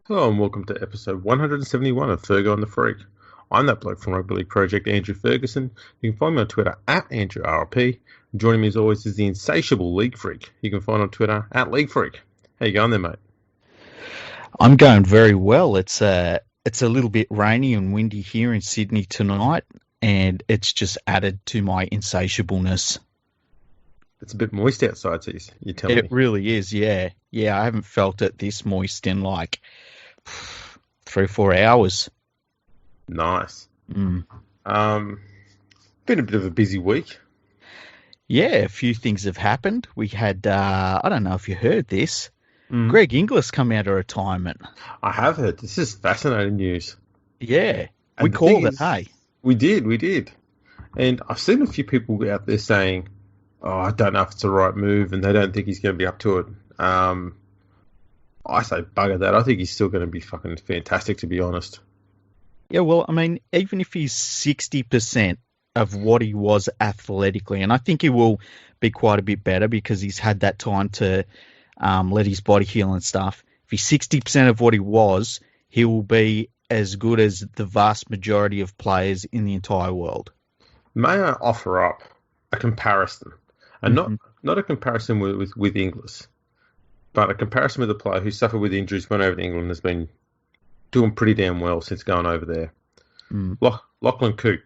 Hello and welcome to episode 171 of Fergo and the Freak. I'm that bloke from Rugby League Project, Andrew Ferguson. You can find me on Twitter at AndrewRP. Joining me as always is the insatiable League Freak. You can find on Twitter at League Freak. How you going there, mate? I'm going very well. It's a little bit rainy and windy here in Sydney tonight, and it's just added to my insatiableness. It's a bit moist outside, so you're telling It me. really is, yeah. Yeah, I haven't felt it this moist in like 3 or 4 hours. Nice. Mm. Um, Been a bit of a busy week. Yeah, a few things have happened. We had, I don't know if you heard this, Mm. Greg Inglis come out of retirement. I have heard. This is fascinating news. Yeah, we And the thing called it, is, hey. we did. And I've seen a few people out there saying, oh, I don't know if it's the right move, and they don't think he's going to be up to it. I say bugger that. I think he's still going to be fucking fantastic, to be honest. Yeah, well, I mean, even if he's 60% of what he was athletically, and I think he will be quite a bit better because he's had that time to let his body heal and stuff. If he's 60% of what he was, he will be as good as the vast majority of players in the entire world. May I offer up a comparison, and not Hmm. not a comparison with Inglis, but a comparison with a player who suffered with injuries, went over to England, has been doing pretty damn well since going over there. Mm. Lachlan Coote.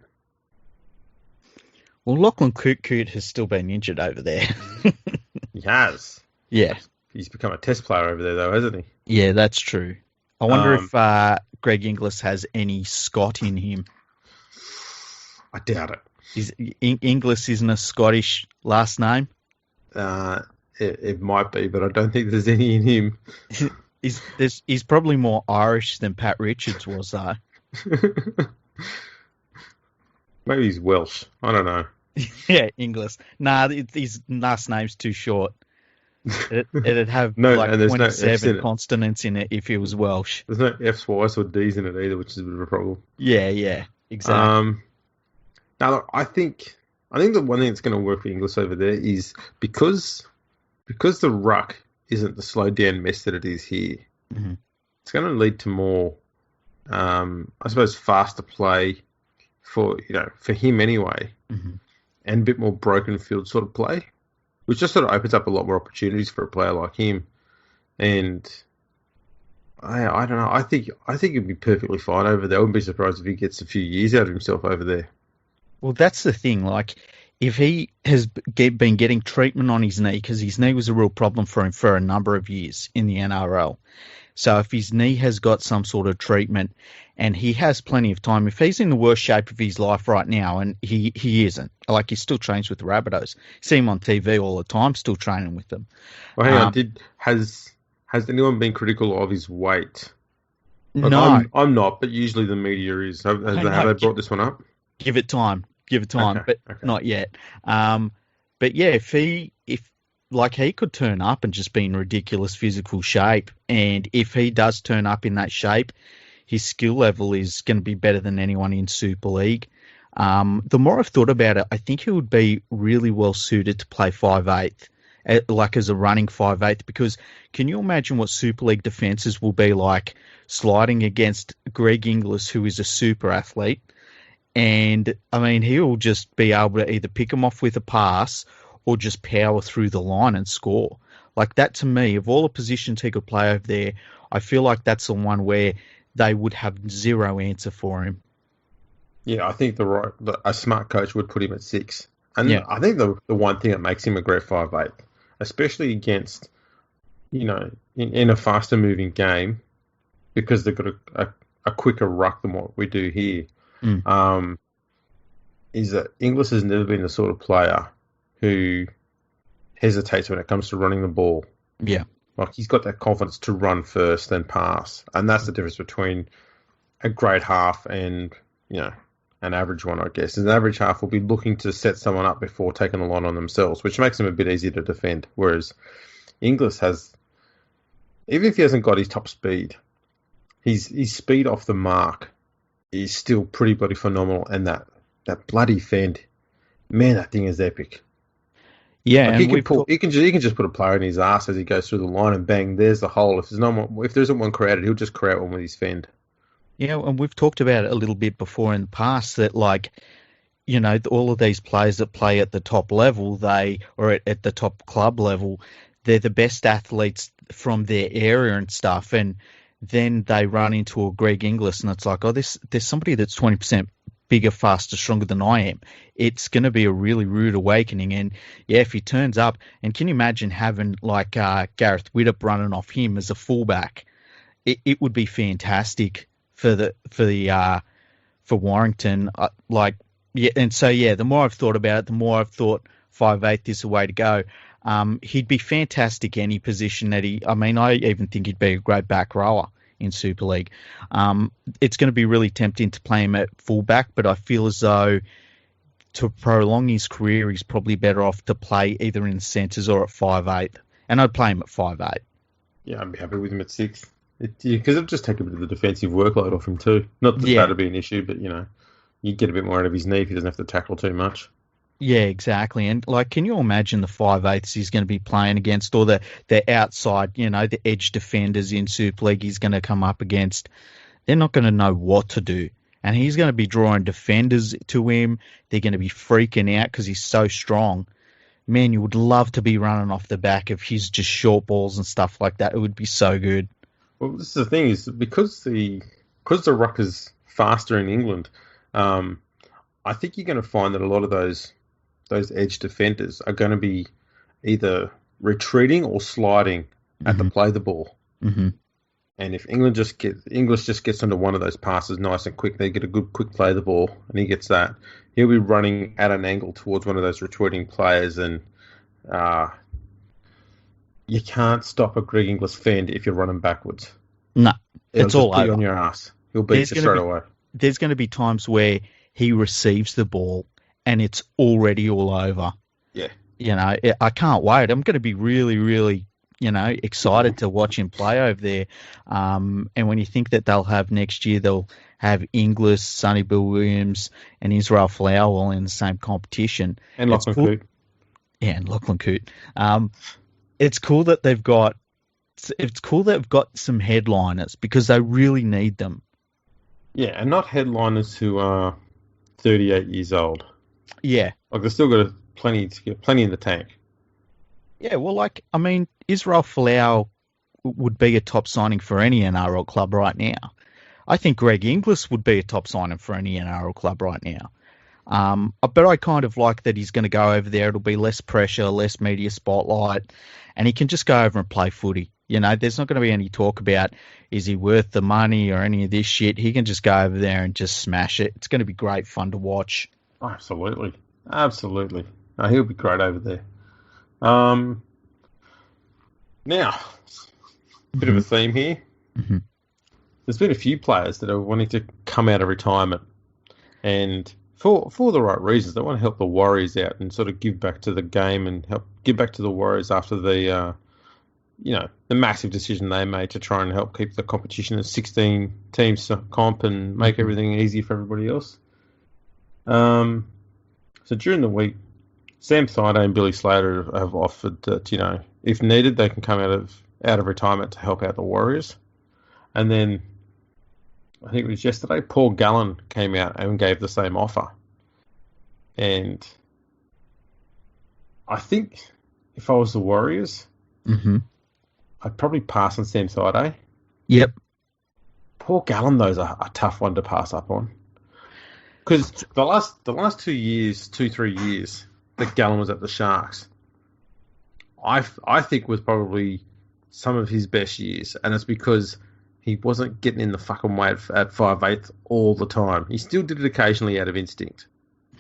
Well, Lachlan Coote has still been injured over there. He has. Yeah, He's become a test player over there, though, hasn't he? yeah, that's true. I wonder Um, if Greg Inglis has any Scot in him. I doubt it. Is Inglis isn't a Scottish last name? Uh, it might be, but I don't think there's any in him. He's probably more Irish than Pat Richards was, though. Maybe he's Welsh. I don't know. Yeah, Inglis. Nah, his last name's too short. It'd have No, like and there's no F's 27 in it. consonants in it if he was Welsh. There's no F's, Y's, or D's in it either, which is a bit of a problem. Yeah, exactly. Um, Now, look, I think the one thing that's going to work for Inglis over there is because the ruck isn't the slow down mess that it is here. Hmm. It's going to lead to more, I suppose, faster play for him anyway, Hmm. and a bit more broken field sort of play, which just sort of opens up a lot more opportunities for a player like him. And I don't know. I think he'd be perfectly fine over there. I wouldn't be surprised if he gets a few years out of himself over there. Well, that's the thing. Like, if he has been getting treatment on his knee, because his knee was a real problem for him for a number of years in the NRL. So if his knee has got some sort of treatment and he has plenty of time, if he's in the worst shape of his life right now, and he isn't, like he still trains with the Rabbitohs, you see him on TV all the time, still training with them. Well, hang on. Um, Has anyone been critical of his weight? Like no, I'm not, but usually the media is. Have I they know. brought this one up? Give it time, Okay, but okay. not yet. But yeah, if like he could turn up and just be in ridiculous physical shape, and if he does turn up in that shape, his skill level is going to be better than anyone in Super League. The more I've thought about it, I think he would be really well suited to play 5'8", like as a running 5'8", because can you imagine what Super League defenses will be like sliding against Greg Inglis, who is a super athlete? And I mean, he'll just be able to either pick them off with a pass or just power through the line and score. Like that to me, of all the positions he could play over there, I feel like that's the one where they would have zero answer for him. Yeah, I think a smart coach would put him at 6, and Yeah. I think the one thing that makes him a great 5'8", especially against in a faster moving game, because they've got a quicker ruck than what we do here. Mm. Um, is that Inglis has never been the sort of player who hesitates when it comes to running the ball. Yeah. Like he's got that confidence to run first, then pass, and that's the difference between a great half and an average one, I guess. An average half will be looking to set someone up before taking the line on themselves, which makes them a bit easier to defend. Whereas Inglis has, even if he hasn't got his top speed, his speed off the mark is still pretty bloody phenomenal, and that bloody fend, man, that thing is epic. Yeah, Like and he can just put a player in his ass as he goes through the line, and bang, there's the hole. If there isn't one created, he'll just create one with his fend. and we've talked about it a little bit before in the past that like all of these players that play at the top level, at the top club level, they're the best athletes from their area and stuff, and then they run into a Greg Inglis, and it's like, oh, there's somebody that's 20% bigger, faster, stronger than I am. It's going to be a really rude awakening, and yeah, if he turns up, and can you imagine having like Gareth Widdop running off him as a fullback? It would be fantastic for Warrington. Yeah, and so yeah, the more I've thought about it, the more I've thought 5'8" is the way to go. He'd be fantastic any position that I even think he'd be a great back rower in Super League. It's going to be really tempting to play him at fullback, but I feel as though to prolong his career, he's probably better off to play either in centres or at 5'8", and I'd play him at 5'8". Yeah, I'd be happy with him at 6. Because it'll just take a bit of the defensive workload off him too. Not that that'd be an issue, but you get a bit more out of his knee if he doesn't have to tackle too much. Yeah, exactly. And like, can you imagine the 5'8" he's going to be playing against, or the outside, the edge defenders in Super League he's going to come up against? They're not going to know what to do. And he's going to be drawing defenders to him. They're going to be freaking out because he's so strong. Man, you would love to be running off the back of his just short balls and stuff like that. It would be so good. Well, this is the thing, is because the ruck is faster in England, I think you're going to find that a lot of those edge defenders are going to be either retreating or sliding at the play the ball. Mm-hmm. And if English just gets onto one of those passes nice and quick, they get a good quick play the ball, and he gets that, he'll be running at an angle towards one of those retreating players, and you can't stop a Greg Inglis fend if you're running backwards. No, it's all put over. You on your ass. He'll beat you straight away. There's going to be times where he receives the ball and it's already all over. Yeah. I can't wait. I'm going to be really, really, excited to watch him play over there. And when you think that next year they'll have Inglis, Sonny Bill Williams, and Israel Folau all in the same competition. And Lachlan Coote. Yeah, and Lachlan Coote. It's cool that they've got some headliners because they really need them. Yeah, and not headliners who are 38 years old. Yeah. Like, they've still got plenty in the tank. Yeah, well, Israel Folau would be a top signing for any NRL club right now. I think Greg Inglis would be a top signing for any NRL club right now. But I kind of like that he's going to go over there. It'll be less pressure, less media spotlight, and he can just go over and play footy. There's not going to be any talk about is he worth the money or any of this shit. He can just go over there and just smash it. It's going to be great fun to watch. Absolutely. He'll be great over there. Now, a bit of a theme here. Mm-hmm. There's been a few players that are wanting to come out of retirement, and for the right reasons. They want to help the Warriors out and sort of give back to the game and help give back to the Warriors after the massive decision they made to try and help keep the competition at 16 teams comp and make everything easy for everybody else. So during the week, Sam Thaiday and Billy Slater have offered that, if needed, they can come out of retirement to help out the Warriors. And then, I think it was yesterday, Paul Gallen came out and gave the same offer. And I think if I was the Warriors, I'd probably pass on Sam Thaiday. Yep. Paul Gallen, though, is a tough one to pass up on. Because the last 3 years that Gallen was at the Sharks, I think was probably some of his best years. And it's because he wasn't getting in the fucking way at 5'8" all the time. He still did it occasionally out of instinct.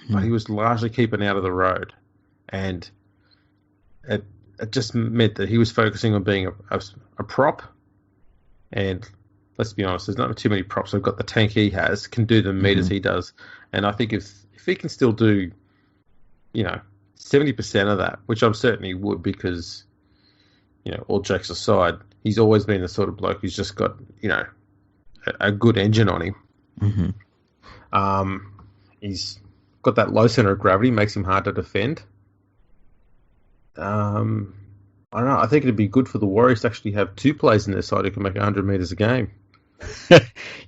But he was largely keeping out of the road. And it just meant that he was focusing on being a prop. And let's be honest, there's not too many props who've got the tank he has, can do the meters he does. And I think if he can still do, 70% of that, which I'm certainly would because, all jokes aside, he's always been the sort of bloke who's just got, a good engine on him. He's got that low centre of gravity, makes him hard to defend. I don't know. I think it'd be good for the Warriors to actually have two players in their side who can make 100 metres a game.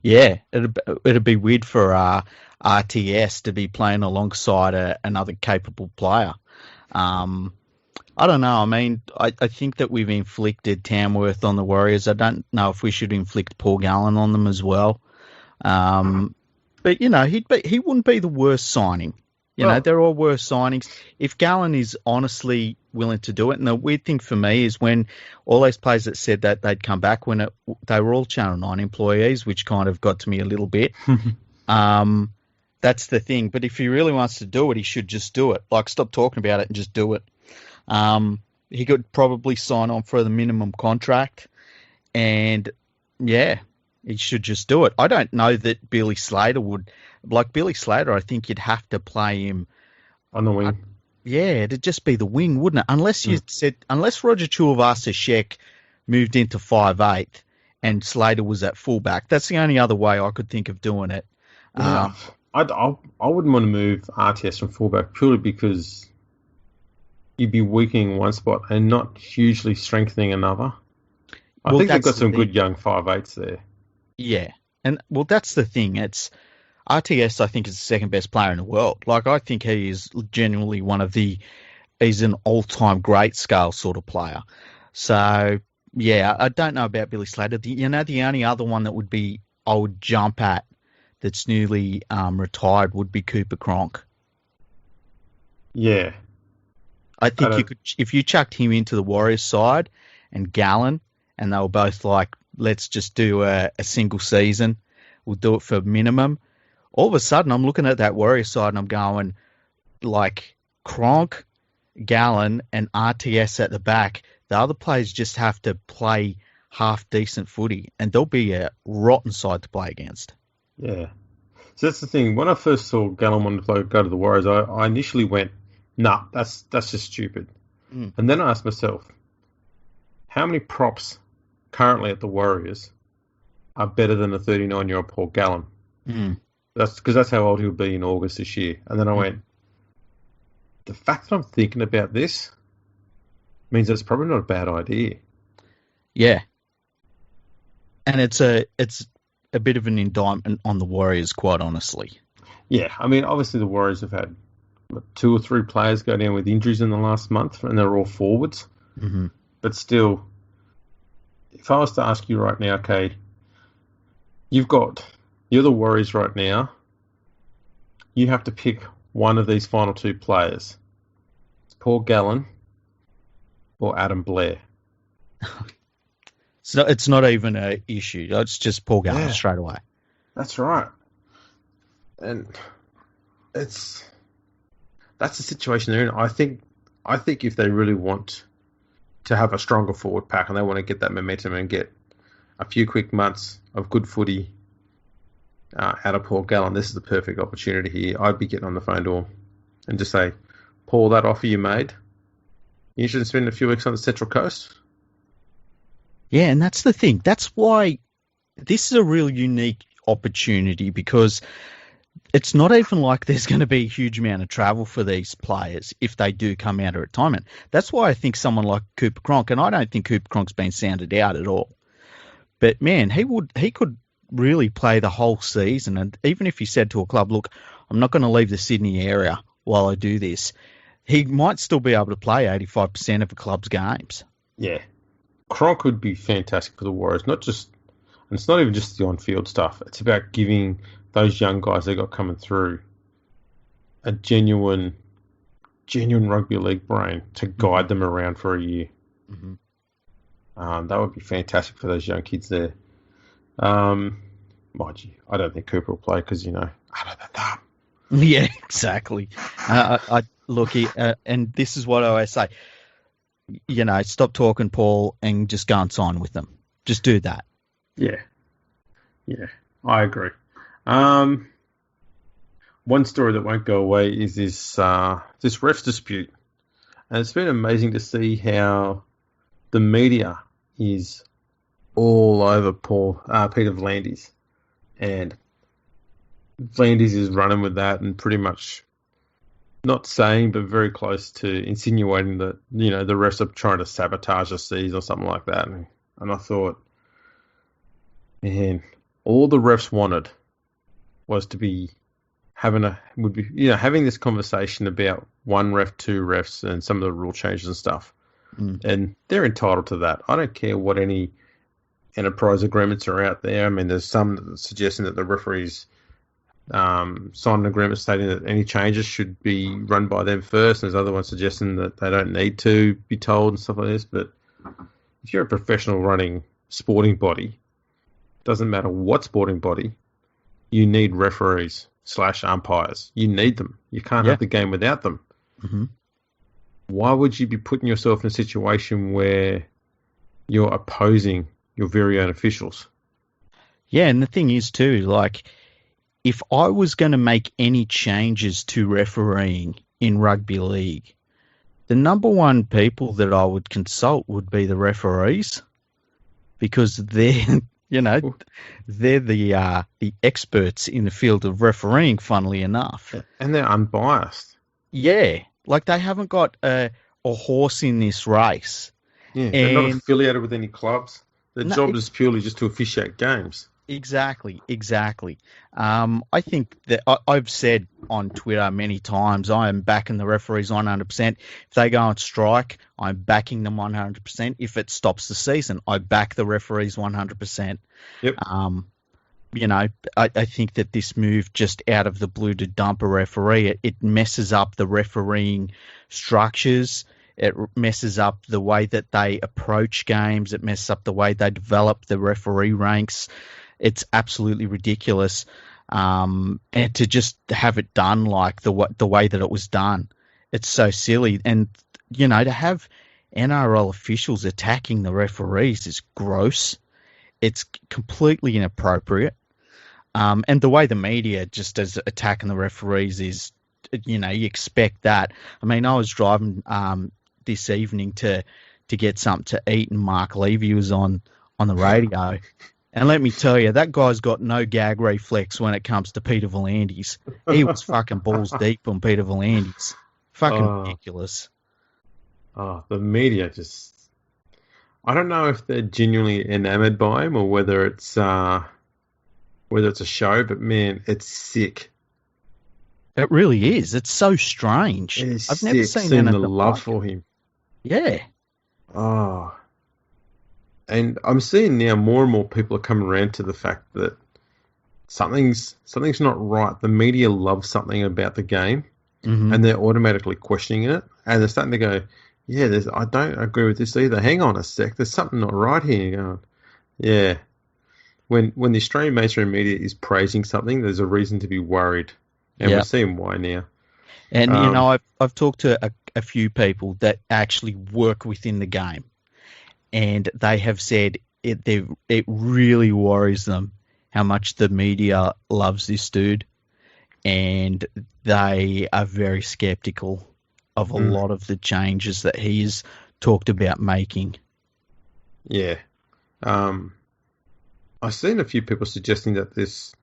Yeah, it'd be weird for RTS to be playing alongside another capable player. I don't know. I mean, I think that we've inflicted Tamworth on the Warriors. I don't know if we should inflict Paul Gallen on them as well. But he wouldn't be the worst signing. There are worse signings. If Gallen is honestly willing to do it, and the weird thing for me is when all those players that said that they'd come back, they were all Channel 9 employees, which kind of got to me a little bit. That's the thing. But if he really wants to do it, he should just do it. Like, stop talking about it and just do it. He could probably sign on for the minimum contract, and yeah, he should just do it. I don't know that Billy Slater would. Like Billy Slater, I think you'd have to play him on the wing. Yeah, it'd just be the wing, wouldn't it? Unless Roger Tuivasa-Sheck moved into 5'8" and Slater was at fullback. That's the only other way I could think of doing it. Yeah, I wouldn't want to move RTS from fullback purely because you'd be weakening one spot and not hugely strengthening another. I think they've got some good young 5'8s there. Yeah, and that's the thing. It's RTS, I think, is the second best player in the world. Like, I think he is genuinely he's an all-time great scale sort of player. So, yeah, I don't know about Billy Slater. The only other one that I would jump at that's newly retired would be Cooper Cronk. Yeah. I think you could, if you chucked him into the Warriors side and Gallen, and they were both like, let's just do a single season, we'll do it for minimum. All of a sudden, I'm looking at that Warriors side and I'm going, like, Cronk, Gallen, and RTS at the back. The other players just have to play half-decent footy, and they'll be a rotten side to play against. Yeah. So that's the thing. When I first saw Gallen wanted to go to the Warriors, I initially went, nah, that's just stupid. And then I asked myself, how many props currently at the Warriors are better than a 39-year-old Paul Gallen? That's because that's how old he'll be in August this year. And then I went, the fact that I'm thinking about this means that's probably not a bad idea. Yeah. And it's a bit of an indictment on the Warriors, quite honestly. Yeah, I mean, obviously the Warriors have had 2 or 3 players go down with injuries in the last month, and they're all forwards. Mm-hmm. But still, if I was to ask you right now, okay, you're the Warriors right now. You have to pick one of these final 2 players. It's Paul Gallen or Adam Blair. So it's not even an issue. It's just Paul Gallen straight away. That's right. And that's the situation they're in. I think if they really want to have a stronger forward pack and they want to get that momentum and get a few quick months of good footy out of Paul Gallen, this is the perfect opportunity here. I'd be getting on the phone to him and just say, Paul, that offer you made, you should spend a few weeks on the Central Coast. Yeah, and that's the thing. That's why this is a real unique opportunity, because it's not even like there's going to be a huge amount of travel for these players if they do come out of retirement. That's why I think someone like Cooper Cronk, and I don't think Cooper Cronk's been sounded out at all, but man, he could really play the whole season. And even if he said to a club, look, I'm not going to leave the Sydney area while I do this, he might still be able to play 85% of a club's games. Yeah. Cronk would be fantastic for the Warriors. It's not even just the on-field stuff. It's about giving those young guys they got coming through a genuine rugby league brain to guide them around for a year. Mm-hmm. That would be fantastic for those young kids there. Mind you, I don't think Cooper will play because, I don't know. Yeah, exactly. And this is what I always say. Stop talking, Paul, and just go and sign with them. Just do that. Yeah, I agree. One story that won't go away is this refs dispute, and it's been amazing to see how the media is all over Peter V'landys, and V'landys is running with that and pretty much Not saying, but very close to insinuating that, the refs are trying to sabotage the seas or something like that. And I thought, man, all the refs wanted was to be having this conversation about one ref, two refs, and some of the rule changes and stuff. And they're entitled to that. I don't care what any enterprise agreements are out there. I mean, there's some suggesting that the referees sign an agreement stating that any changes should be run by them first. There's other ones suggesting that they don't need to be told and stuff like this. But if you're a professional running sporting body, doesn't matter what sporting body, you need referees / umpires. You need them. You can't have the game without them. Mm-hmm. Why would you be putting yourself in a situation where you're opposing your very own officials? Yeah, and the thing is too, like, if I was going to make any changes to refereeing in rugby league, the number one people that I would consult would be the referees, because they're they're the experts in the field of refereeing, funnily enough. And they're unbiased. Yeah, like they haven't got a horse in this race. Yeah, they're not affiliated with any clubs. Their job is purely just to officiate games. Exactly. I think that I've said on Twitter many times, I am backing the referees 100%. If they go on strike, I'm backing them 100%. If it stops the season, I back the referees 100%. Yep. I think that this move just out of the blue to dump a referee, it messes up the refereeing structures. It messes up the way that they approach games. It messes up the way they develop the referee ranks. It's absolutely ridiculous. And to just have it done like the way that it was done, it's so silly. And, to have NRL officials attacking the referees is gross. It's completely inappropriate. And the way the media just is attacking the referees is, you expect that. I mean, I was driving this evening to get something to eat, and Mark Levy was on the radio. And let me tell you, that guy's got no gag reflex when it comes to Peter V'landys. He was fucking balls deep on Peter V'landys. Fucking ridiculous. Oh, the media just... I don't know if they're genuinely enamored by him or whether it's a show, but man, it's sick. It really is. It's so strange. I've never seen the love for him. Yeah. Oh. And I'm seeing now more and more people are coming around to the fact that something's not right. The media loves something about the game, and they're automatically questioning it, and they're starting to go, yeah, I don't agree with this either. Hang on a sec, there's something not right here. Going, yeah. When the Australian mainstream media is praising something, there's a reason to be worried, and we're seeing why now. And I've talked to a few people that actually work within the game, and they have said it really worries them how much the media loves this dude, and they are very skeptical of a lot of the changes that he has talked about making. Yeah. I've seen a few people suggesting that this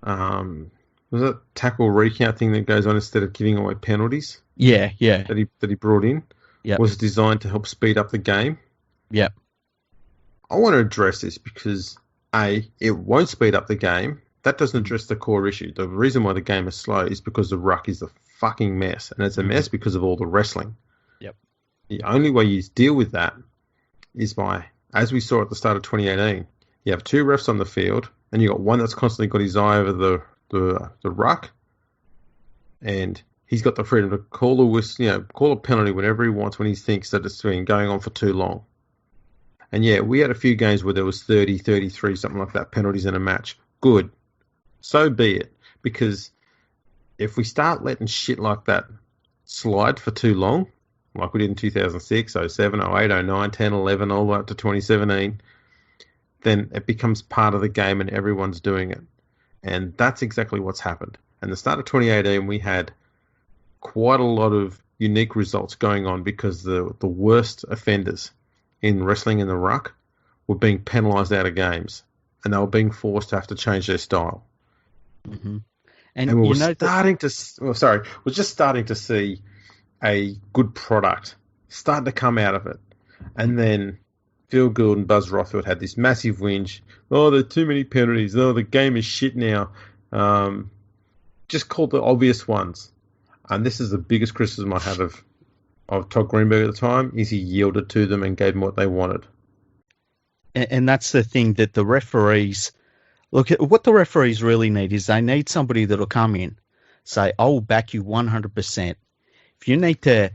was it tackle recount thing that goes on instead of giving away penalties. Yeah. That he brought in. Yep. Was designed to help speed up the game. Yep. I want to address this because it won't speed up the game. That doesn't address the core issue. The reason why the game is slow is because the ruck is a fucking mess, and it's a mess because of all the wrestling. Yep. The only way you deal with that is by, as we saw at the start of 2018, you have two refs on the field, and you got one that's constantly got his eye over the ruck, and he's got the freedom to call a penalty whenever he wants when he thinks that it's been going on for too long. And yeah, we had a few games where there was 30, 33, something like that, penalties in a match. Good. So be it. Because if we start letting shit like that slide for too long, like we did in 2006, 07, 08, 09, 10, 11, all the way up to 2017, then it becomes part of the game and everyone's doing it. And that's exactly what's happened. And the start of 2018, we had quite a lot of unique results going on because the worst offenders in wrestling in the ruck were being penalised out of games, and they were being forced to have to change their style. Mm-hmm. And And we you were know that, we're just starting to see a good product starting to come out of it. And then Phil Gould and Buzz Rothfield had this massive whinge. Oh, there are too many penalties. Oh, the game is shit now. Just called the obvious ones. And this is the biggest criticism I have of Todd Greenberg at the time, is he yielded to them and gave them what they wanted. and that's the thing that the referees look at. What the referees really need is they need somebody that'll come in, say, "I will back you 100%." If you need to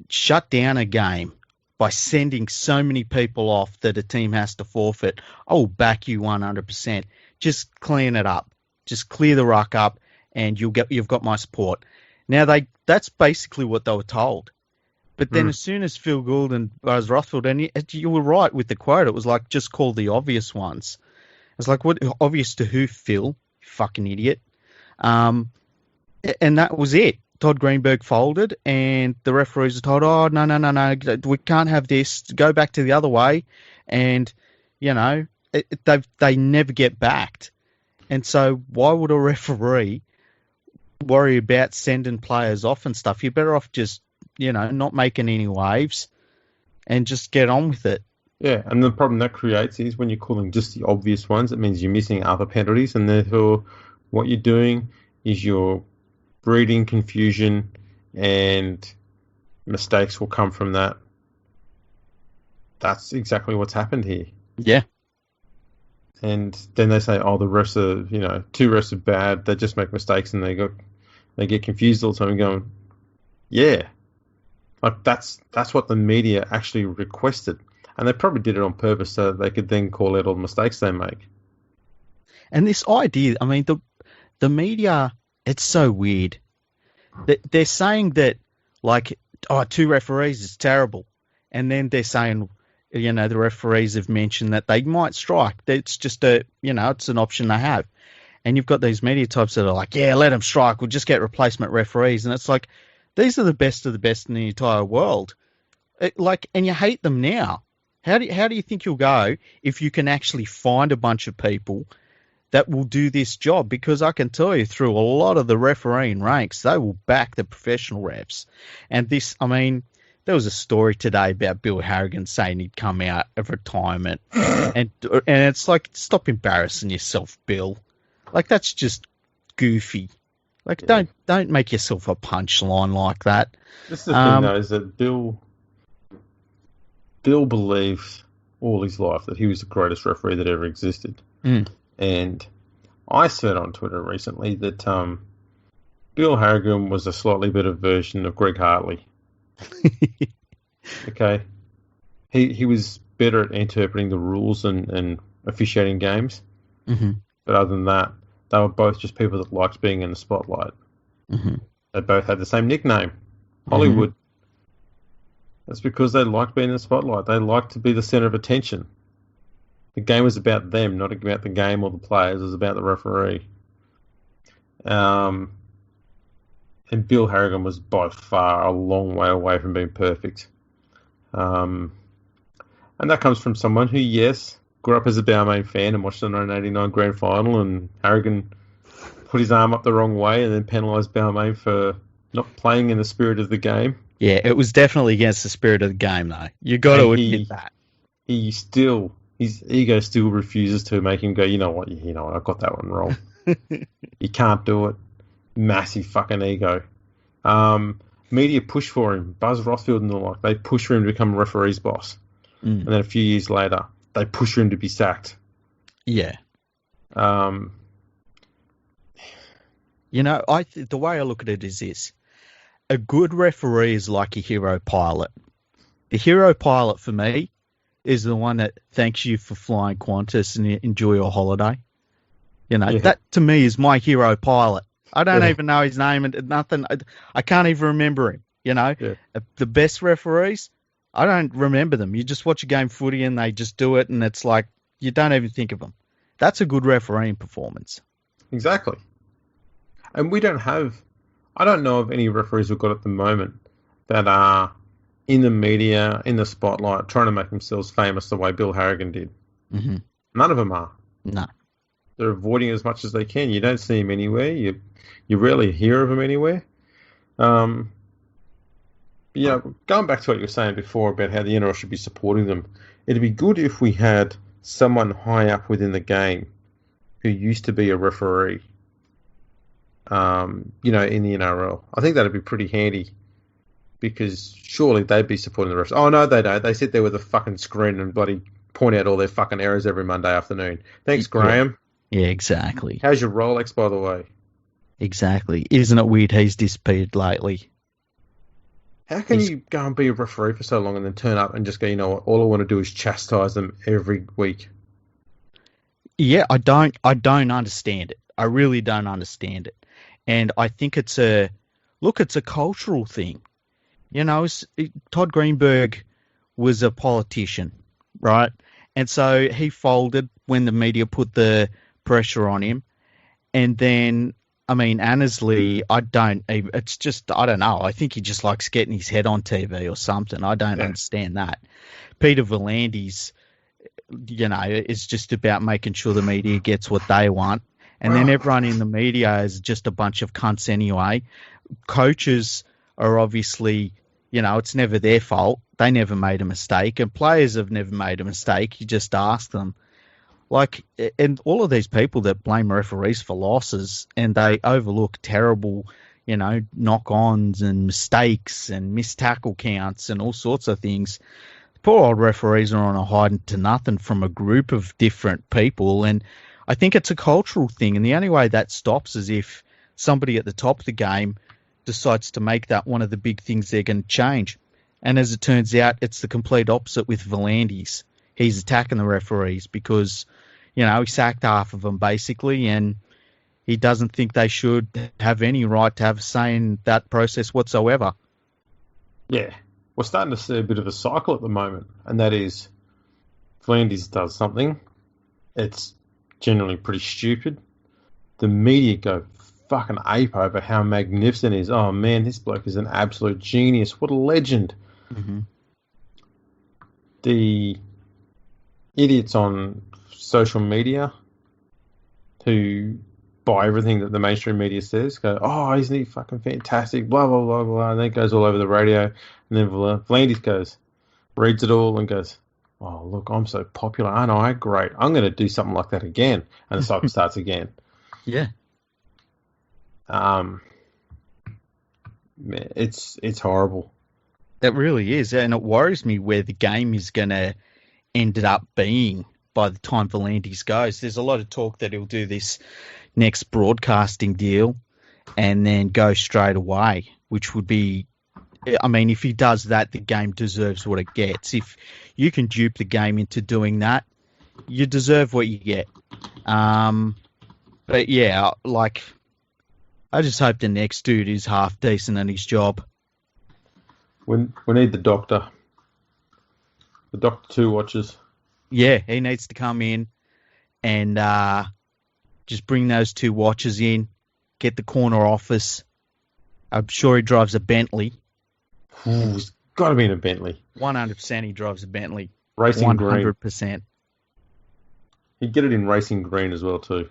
shut down a game by sending so many people off that a team has to forfeit, I will back you 100%. Just clean it up. Just clear the ruck up, and you've got my support. Now that's basically what they were told. But then as soon as Phil Gould and Buzz Rothfield, and you were right with the quote, it was like, just call the obvious ones. It's like, what obvious to who, Phil? You fucking idiot. And that was it. Todd Greenberg folded, and the referees were told, oh, no, we can't have this. Go back to the other way. And, you know, they never get backed. And so why would a referee worry about sending players off and stuff? You're better off just, you know, not making any waves and just get on with it. Yeah, and the problem that creates is when you're calling just the obvious ones, it means you're missing other penalties, and therefore what you're doing is you're breeding confusion, and mistakes will come from that. That's exactly what's happened here. Yeah. And then they say, oh, the refs are, you know, two refs are bad, they just make mistakes and they get confused all the time, and going, yeah. Like that's what the media actually requested. And they probably did it on purpose so that they could then call out all the mistakes they make. And this idea, I mean, the media, it's so weird. They're saying that, like, oh, two referees is terrible. And then they're saying, you know, the referees have mentioned that they might strike. It's just it's an option they have. And you've got these media types that are like, yeah, let them strike. We'll just get replacement referees. And it's like, these are the best of the best in the entire world. And you hate them now. How do you think you'll go if you can actually find a bunch of people that will do this job? Because I can tell you, through a lot of the refereeing ranks, they will back the professional refs. And this, I mean, there was a story today about Bill Harrigan saying he'd come out of retirement, and it's like, stop embarrassing yourself, Bill. Like, that's just goofy. Like, don't make yourself a punchline like that. This is the thing, though, is that Bill believes all his life that he was the greatest referee that ever existed. And I said on Twitter recently that Bill Harrigan was a slightly better version of Greg Hartley. Okay? He was better at interpreting the rules and officiating games. Mm-hmm. But other than that, they were both just people that liked being in the spotlight. Mm-hmm. They both had the same nickname, Hollywood. That's because they liked being in the spotlight. They liked to be the center of attention. The game was about them, not about the game or the players. It was about the referee. And Bill Harrigan was by far a long way away from being perfect. And that comes from someone who, yes, grew up as a Balmain fan and watched the 1989 Grand Final, and Harrigan put his arm up the wrong way and then penalised Balmain for not playing in the spirit of the game. Yeah, it was definitely against the spirit of the game, though. You got to admit that. His ego still refuses to make him go, you know what, I got that one wrong. You can't do it. Massive fucking ego. Media push for him. Buzz Rothfield and the like, they push for him to become a referee's boss. And then a few years later, they push for him to be sacked. Yeah. The way I look at it is this. A good referee is like a hero pilot. The hero pilot, for me, is the one that thanks you for flying Qantas and enjoy your holiday. That to me is my hero pilot. I don't even know his name and nothing. I can't even remember him. The best referees, I don't remember them. You just watch a game of footy and they just do it, and it's like you don't even think of them. That's a good refereeing performance. Exactly. And I don't know of any referees we've got at the moment that are in the media, in the spotlight, trying to make themselves famous the way Bill Harrigan did. Mm-hmm. None of them are. No. They're avoiding it as much as they can. You don't see him anywhere. You rarely hear of him anywhere. Going back to what you were saying before about how the NRL should be supporting them, it'd be good if we had someone high up within the game who used to be a referee, in the NRL. I think that'd be pretty handy because surely they'd be supporting the refs. Oh, no, they don't. They sit there with a fucking screen and bloody point out all their fucking errors every Monday afternoon. Thanks, Graham. Yeah, exactly. How's your Rolex, by the way? Exactly. Isn't it weird he's disappeared lately? How can you go and be a referee for so long and then turn up and just go, you know what, all I want to do is chastise them every week? Yeah, I don't understand it. I really don't understand it. And I think it's a cultural thing. You know, Todd Greenberg was a politician, right? And so he folded when the media put the pressure on him. And then, I mean, Annesley, I don't know. I think he just likes getting his head on TV or something. I don't understand that. Peter V'landys, is just about making sure the media gets what they want. And then everyone in the media is just a bunch of cunts anyway. Coaches are obviously, it's never their fault. They never made a mistake. And players have never made a mistake. You just ask them. And all of these people that blame referees for losses and they overlook terrible, knock-ons and mistakes and missed tackle counts and all sorts of things. Poor old referees are on a hiding to nothing from a group of different people. And I think it's a cultural thing. And the only way that stops is if somebody at the top of the game decides to make that one of the big things they're going to change. And as it turns out, it's the complete opposite with V'landys. He's attacking the referees because, he sacked half of them basically, and he doesn't think they should have any right to have a say in that process whatsoever. Yeah. We're starting to see a bit of a cycle at the moment, and that is V'landys does something. It's generally pretty stupid. The media go fucking ape over how magnificent he is. Oh, man, this bloke is an absolute genius. What a legend. Mm-hmm. The idiots on social media who buy everything that the mainstream media says go, oh, isn't he fucking fantastic, blah, blah, blah, blah, and then it goes all over the radio, and then V'landys reads it all and goes, oh, look, I'm so popular, aren't I? Great. I'm going to do something like that again. And the cycle starts again. Yeah. It's horrible. It really is. And it worries me where the game is going to end up being by the time V'landys goes. There's a lot of talk that he'll do this next broadcasting deal and then go straight away, which would be, I mean, if he does that, the game deserves what it gets. If you can dupe the game into doing that, you deserve what you get. But yeah, I just hope the next dude is half decent at his job. We need the doctor. The Doctor 2 watches. Yeah, he needs to come in and just bring those 2 watches in, get the corner office. I'm sure he drives a Bentley. Ooh, he's got to be in a Bentley. 100% he drives a Bentley. Racing 100%. Green. He'd get it in racing green as well, too.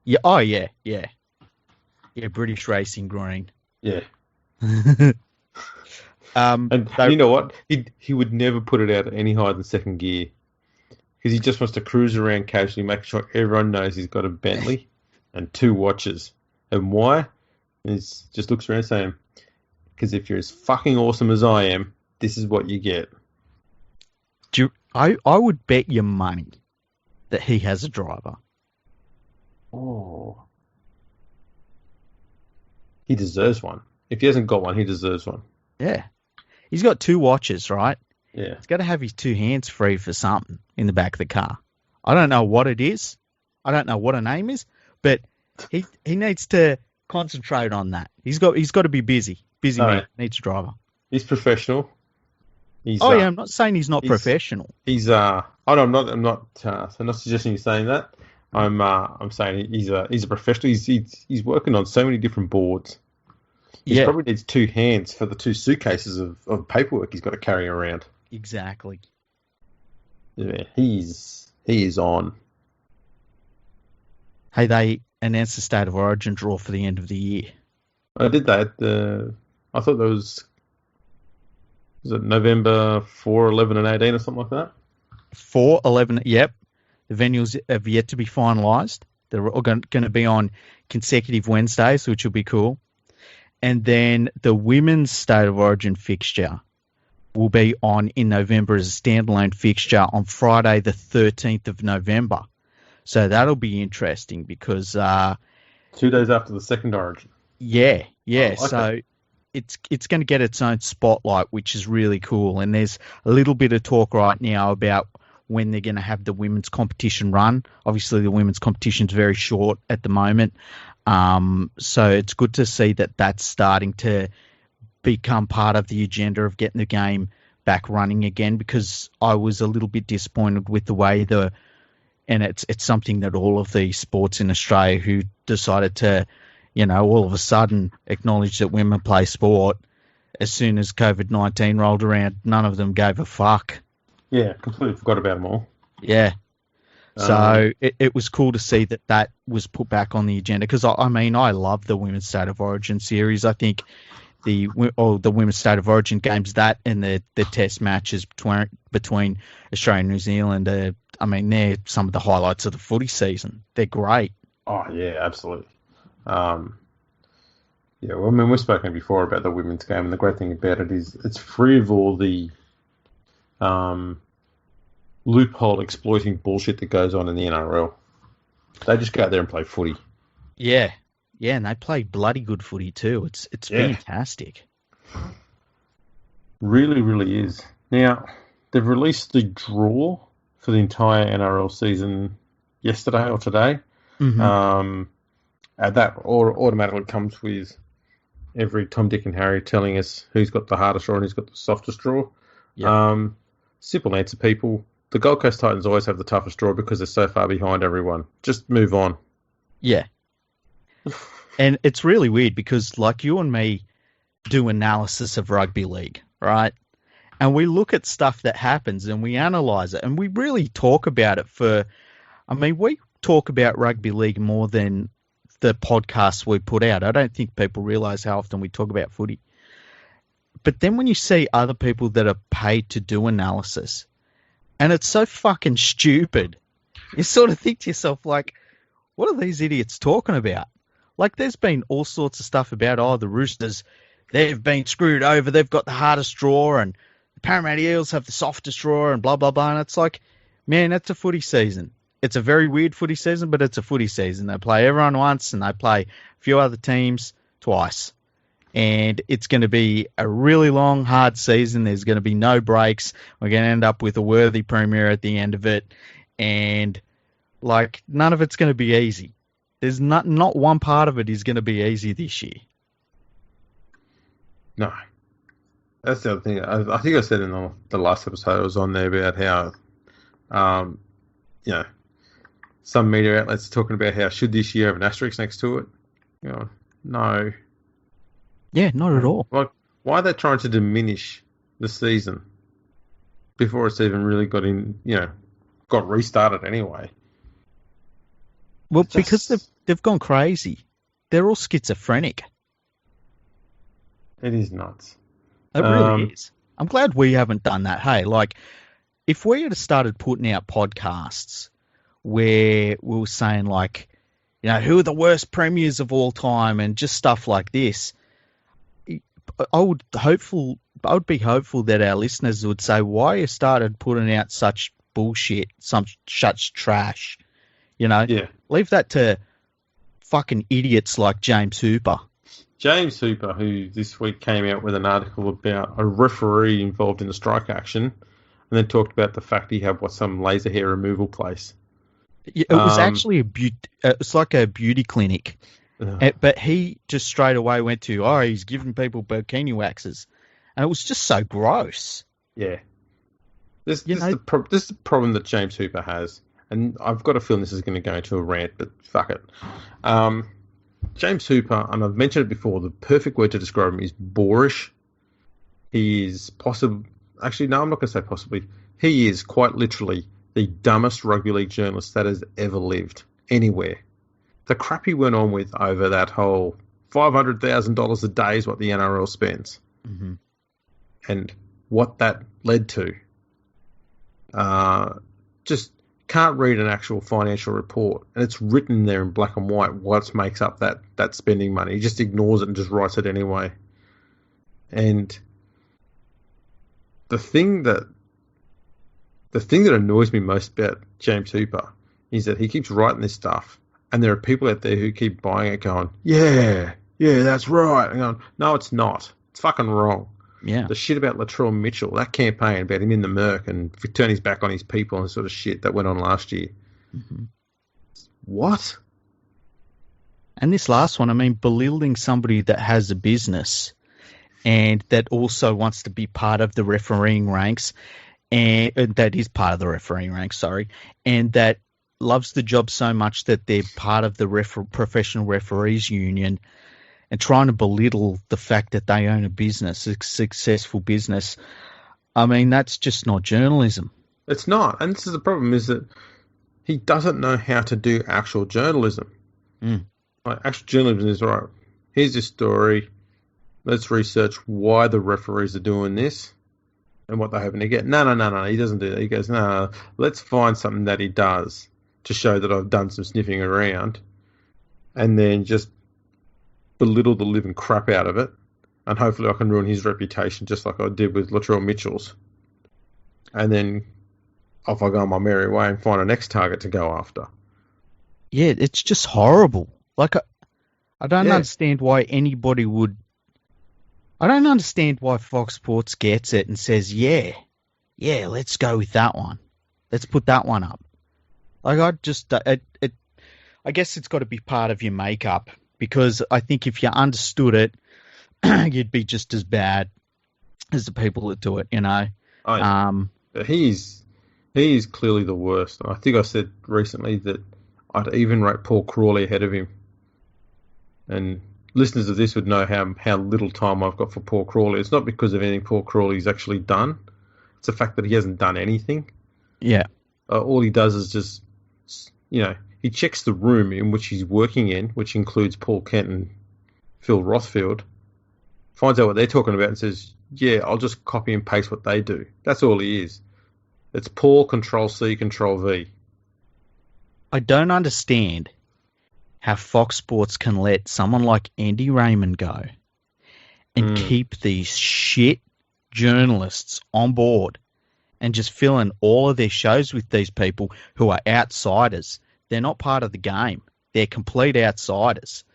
Yeah. Oh, yeah. Yeah, British racing green. Yeah. And you know what? He would never put it out any higher than second gear because he just wants to cruise around casually, make sure everyone knows he's got a Bentley and 2 watches. And why? He just looks around saying, because if you're as fucking awesome as I am, this is what you get. I would bet your money that he has a driver. Oh. He deserves one. If he hasn't got one, he deserves one. Yeah. He's got 2 watches, right? Yeah. He's got to have his 2 hands free for something in the back of the car. I don't know what it is. I don't know what a name is, but he needs to concentrate on that. He's got to be busy. Busy man needs a driver. He's professional. I'm not saying he's not professional. I'm not suggesting you're saying that. I'm saying he's a professional. He's working on so many different boards. He probably needs 2 hands for the 2 suitcases of paperwork he's got to carry around. Exactly. Yeah, he is on. Hey, they announced the State of Origin draw for the end of the year. I did that. I thought there was it November 4, 11, and 18 or something like that? 4, 11, yep. The venues have yet to be finalised. They're all going to be on consecutive Wednesdays, which will be cool. And then the women's State of Origin fixture will be on in November as a standalone fixture on Friday, the 13th of November. So that'll be interesting because 2 days after the second Origin. Yeah. Okay. So it's going to get its own spotlight, which is really cool. And there's a little bit of talk right now about when they're going to have the women's competition run. Obviously, the women's competition is very short at the moment. So it's good to see that that's starting to become part of the agenda of getting the game back running again, because I was a little bit disappointed with the way and it's something that all of the sports in Australia who decided to, all of a sudden acknowledge that women play sport, as soon as COVID-19 rolled around, none of them gave a fuck. Yeah, completely forgot about them all. Yeah. So it was cool to see that was put back on the agenda, because, I love the Women's State of Origin series. I think the Women's State of Origin games, that and the test matches between Australia and New Zealand, they're some of the highlights of the footy season. They're great. Oh, yeah, absolutely. We've spoken before about the women's game, and the great thing about it is it's free of all the loophole exploiting bullshit that goes on in the NRL. They just go out there and play footy. Yeah, and they play bloody good footy too. It's fantastic. Really, really is. Now, they've released the draw for the entire NRL season yesterday or today. Mm-hmm. And that automatically comes with every Tom, Dick and Harry telling us who's got the hardest draw and who's got the softest draw. Yep. Simple answer, people. The Gold Coast Titans always have the toughest draw because they're so far behind everyone. Just move on. Yeah. And it's really weird because, like, you and me do analysis of rugby league, right? And we look at stuff that happens and we analyse it, and we really talk about it we talk about rugby league more than the podcasts we put out. I don't think people realise how often we talk about footy. But then when you see other people that are paid to do analysis, and it's so fucking stupid, you sort of think to yourself, like, what are these idiots talking about? Like, there's been all sorts of stuff about, the Roosters, they've been screwed over, they've got the hardest draw, and the Parramatta Eels have the softest draw, and blah, blah, blah. And it's like, man, that's a footy season. It's a very weird footy season, but it's a footy season. They play everyone once, and they play a few other teams twice. And it's going to be a really long, hard season. There's going to be no breaks. We're going to end up with a worthy premier at the end of it. And, like, none of it's going to be easy. There's not one part of it is going to be easy this year. No. That's the other thing. I think I said in the last episode I was on there about how, some media outlets are talking about how should this year have an asterisk next to it. No. Yeah, not at all. Like, why are they trying to diminish the season before it's even really got restarted anyway? Well, because they've gone crazy. They're all schizophrenic. It is nuts. It really is. I'm glad we haven't done that. Hey, like, if we had started putting out podcasts where we were saying, like, who are the worst premiers of all time and just stuff like this, I would be hopeful that our listeners would say, why you started putting out such bullshit, such trash, Yeah. Leave that to fucking idiots like James Hooper. James Hooper, who this week came out with an article about a referee involved in a strike action, and then talked about the fact he had some laser hair removal place. It was actually it's like a beauty clinic. But he just straight away went to, he's giving people bikini waxes. And it was just so gross. Yeah. This is the problem that James Hooper has. And I've got a feeling this is going to go into a rant, but fuck it. James Hooper, and I've mentioned it before, the perfect word to describe him is boorish. He is actually, no, I'm not going to say possibly. He is quite literally the dumbest rugby league journalist that has ever lived anywhere. the crap he went on with over that whole $500,000 a day is what the NRL spends, and what that led to. Just can't read an actual financial report, and it's written there in black and white what makes up that spending money. He just ignores it and just writes it anyway. And the thing that annoys me most about James Hooper is that he keeps writing this stuff, and there are people out there who keep buying it going, yeah, that's right. And going, no, it's not. It's fucking wrong. Yeah. The shit about Latrell Mitchell, that campaign about him in the Merc and turning his back on his people and sort of shit that went on last year. What? And this last one, I mean, belittling somebody that has a business and that also wants to be part of the refereeing ranks, and that is part of the refereeing ranks, and that loves the job so much that they're part of the professional referees union, and trying to belittle the fact that they own a business, a successful business. I mean, that's just not journalism. It's not. And this is the problem, is that he doesn't know how to do actual journalism. Like, actual journalism is, all right, here's this story. Let's research why the referees are doing this and what they're hoping to get. No. He doesn't do that. He goes, no, let's find something that he does to show that I've done some sniffing around, and then just belittle the living crap out of it, and hopefully I can ruin his reputation just like I did with Latrell Mitchell's. And then off I go on my merry way and find a next target to go after. Yeah, it's just horrible. Like, I don't understand why anybody would... I don't understand why Fox Sports gets it and says, yeah, let's go with that one. Let's put that one up. Like, I guess it's got to be part of your makeup, because I think if you understood it, you'd be just as bad as the people that do it, you know. He's clearly the worst. I think I said recently that I'd even rate Paul Crawley ahead of him. And listeners of this would know how little time I've got for Paul Crawley. It's not because of anything Paul Crawley's actually done. It's the fact that he hasn't done anything. Yeah. All he does is just, he checks the room in which he's working in, which includes Paul Kent and Phil Rothfield, finds out what they're talking about and says, yeah, I'll just copy and paste what they do. That's all he is. It's Paul, Control-C, Control-V. I don't understand how Fox Sports can let someone like Andy Raymond go and keep these shit journalists on board and just fill in all of their shows with these people who are outsiders. They're not part of the game. They're complete outsiders.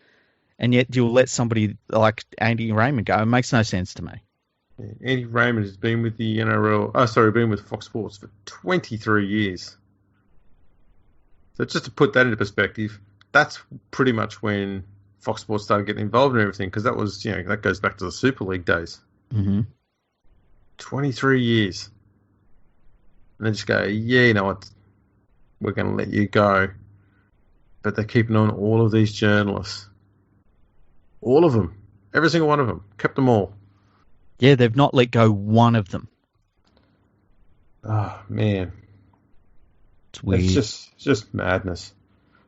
And yet you'll let somebody like Andy Raymond go. It makes no sense to me. Andy Raymond has been with the been with Fox Sports for 23 years. So just to put that into perspective, that's pretty much when Fox Sports started getting involved in everything, because that was, that goes back to the Super League days. 23 years. And they just go, yeah, you know what, we're going to let you go. But they're keeping on all of these journalists. All of them. Every single one of them. Kept them all. Yeah, they've not let go one of them. Oh, man. It's weird. It's just madness.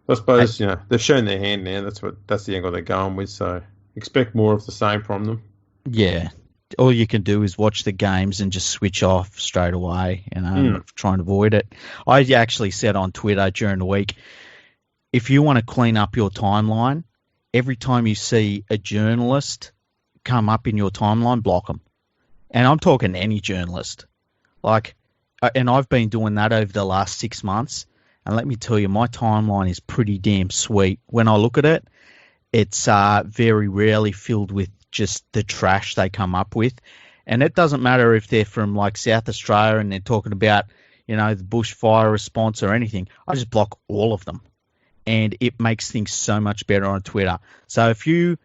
I suppose, they've shown their hand now. That's the angle they're going with, so expect more of the same from them. Yeah. All you can do is watch the games and just switch off straight away, try and avoid it. I actually said on Twitter during the week, if you want to clean up your timeline, every time you see a journalist come up in your timeline, block them. And I'm talking any journalist. And I've been doing that over the last 6 months. And let me tell you, my timeline is pretty damn sweet. When I look at it, it's very rarely filled with just the trash they come up with. And it doesn't matter if they're from South Australia and they're talking about, the bushfire response or anything. I just block all of them. And it makes things so much better on Twitter. So if you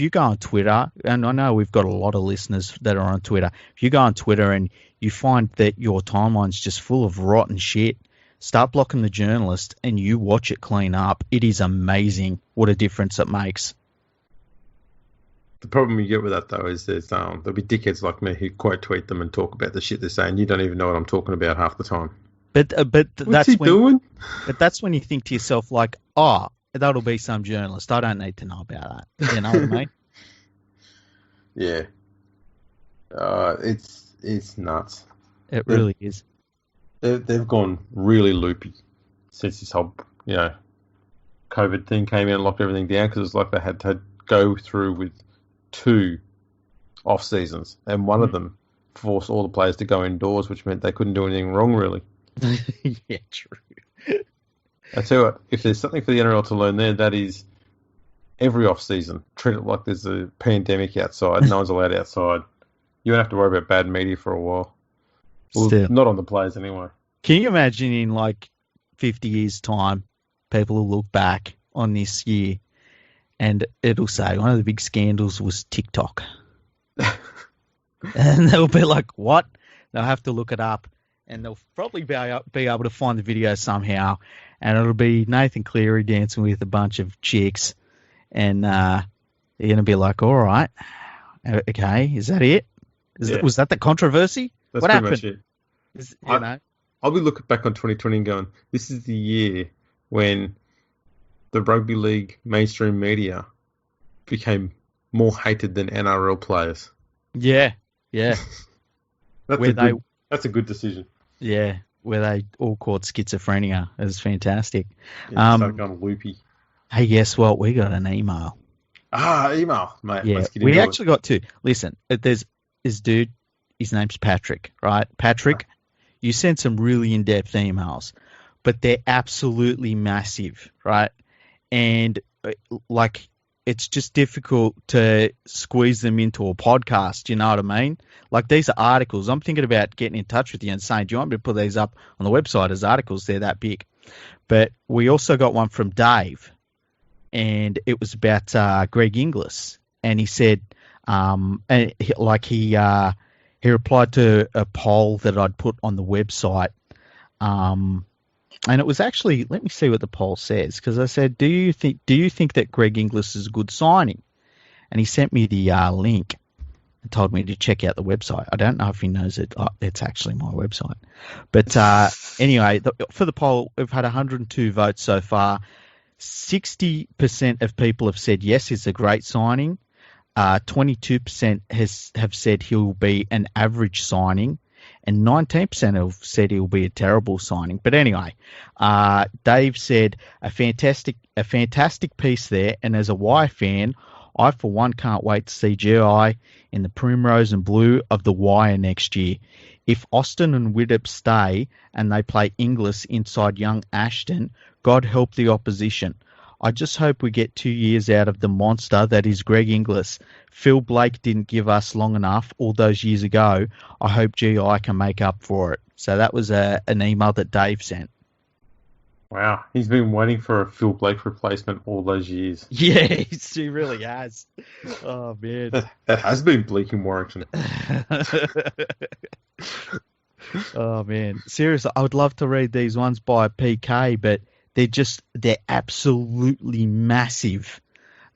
go on Twitter, and I know we've got a lot of listeners that are on Twitter, if you go on Twitter and you find that your timeline's just full of rotten shit, start blocking the journalist and you watch it clean up. It is amazing what a difference it makes. The problem you get with that, though, is there'll be dickheads like me who quote tweet them and talk about the shit they're saying. You don't even know what I'm talking about half the time. But What's he doing? But that's when you think to yourself, like, oh, that'll be some journalist. I don't need to know about that. You know what I mean? Yeah. It's nuts. It really is. They've gone really loopy since this whole, COVID thing came in and locked everything down, because it's like they had to go through with 2 off seasons, and one of them forced all the players to go indoors, which meant they couldn't do anything wrong, really. Yeah, true. I tell you what, if there's something for the NRL to learn there, that is every off season, treat it like there's a pandemic outside. No one's allowed outside. You won't have to worry about bad media for a while. Well, not on the players anyway. Can you imagine in like 50 years' time, people will look back on this year and it'll say one of the big scandals was TikTok. And they'll be like, what? They'll have to look it up, and they'll probably be able to find the video somehow, and it'll be Nathan Cleary dancing with a bunch of chicks, and you're going to be like, all right, okay, is that it? Was that the controversy? That's what pretty happened? Much it. I'll be looking back on 2020 and going, this is the year when the rugby league mainstream media became more hated than NRL players. Yeah. That's a good decision. Yeah, where they all caught schizophrenia. It was fantastic. Yeah, started going loopy. Hey, guess what? We got an email. Email, mate. Yeah, we actually got 2. Listen, there's this dude, his name's Patrick, right? Patrick, you sent some really in-depth emails, but they're absolutely massive, right? And, like, it's just difficult to squeeze them into a podcast, you know what I mean? Like, these are articles. I'm thinking about getting in touch with you and saying, do you want me to put these up on the website as articles? They're that big. But we also got one from Dave, and it was about Greg Inglis. And he said, he replied to a poll that I'd put on the website. And it was actually, let me see what the poll says, because I said, do you think that Greg Inglis is a good signing? And he sent me the link and told me to check out the website. I don't know if he knows it. It's actually my website. But anyway, for the poll, we've had 102 votes so far. 60% of people have said yes, it's a great signing. 22% have said he'll be an average signing. And 19% have said he'll be a terrible signing. But anyway, Dave said a fantastic piece there. And as a Y fan, I for one can't wait to see GI in the primrose and blue of the Wire next year. If Austin and Widdop stay and they play Inglis inside young Ashton, God help the opposition. I just hope we get 2 years out of the monster that is Greg Inglis. Phil Blake didn't give us long enough all those years ago. I hope GI can make up for it. So that was an email that Dave sent. Wow, he's been waiting for a Phil Blake replacement all those years. Yeah, he really has. Oh, man. That has been bleak in Warrington. Oh, man. Seriously, I would love to read these ones by PK, but they're absolutely massive.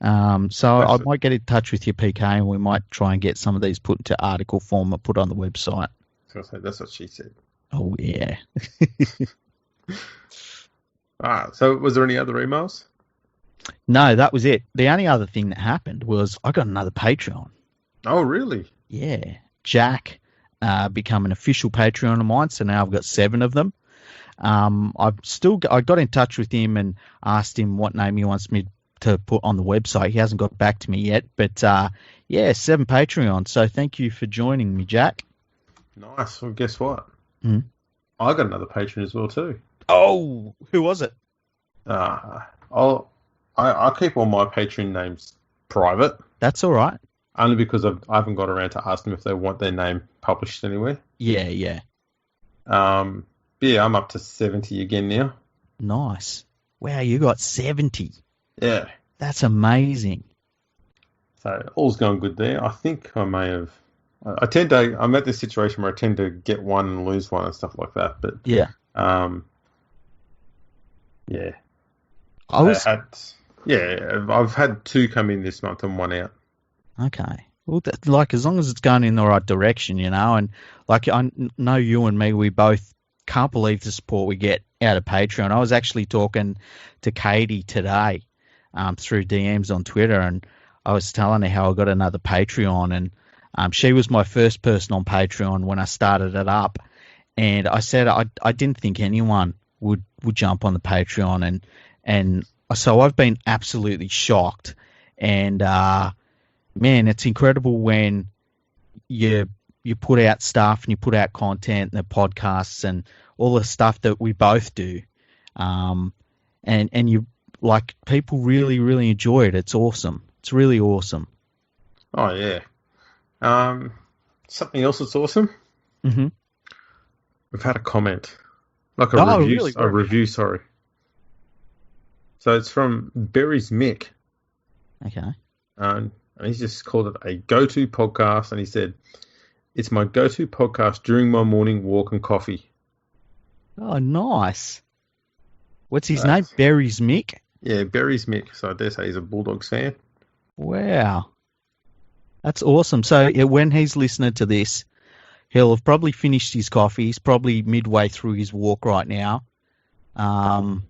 So I might get in touch with you, PK, and we might try and get some of these put into article form and put on the website. That's what she said. Oh, yeah. So was there any other emails? No, that was it. The only other thing that happened was I got another Patreon. Oh, really? Yeah. Jack become an official Patreon of mine, so now I've got 7 of them. I got in touch with him and asked him what name he wants me to put on the website. He hasn't got back to me yet, but 7 Patreons. So thank you for joining me, Jack. Nice. Well, guess what? I got another patron as well too. Oh, who was it? I'll keep all my patron names private. That's all right. Only because I haven't got around to asking them if they want their name published anywhere. Yeah. Yeah, I'm up to 70 again now. Nice. Wow, you got 70. Yeah. That's amazing. So all's going good there. I think I may have. I'm at this situation where I tend to get one and lose one and stuff like that. But yeah. Yeah. I've had 2 come in this month and 1 out. Okay. Well, as long as it's going in the right direction, and I know you and me, we both can't believe the support we get out of Patreon. I was actually talking to Katie today, through DMs on Twitter, and I was telling her how I got another Patreon, and she was my first person on Patreon when I started it up, and I said I didn't think anyone would jump on the Patreon, and so I've been absolutely shocked, and man, it's incredible when you put out stuff and you put out content and the podcasts and all the stuff that we both do, and you like people really really enjoy it. It's awesome. It's really awesome. Oh yeah. Something else that's awesome. Mm-hmm. We've had a comment, like a review. Really? A review, sorry. So it's from Berry's Mick. Okay. And he's just called it a go-to podcast, and he said, "It's my go-to podcast during my morning walk and coffee." Oh, nice. What's his name? Berry's Mick? Yeah, Berry's Mick. So I dare say he's a Bulldogs fan. Wow. That's awesome. So when he's listening to this, he'll have probably finished his coffee. He's probably midway through his walk right now. And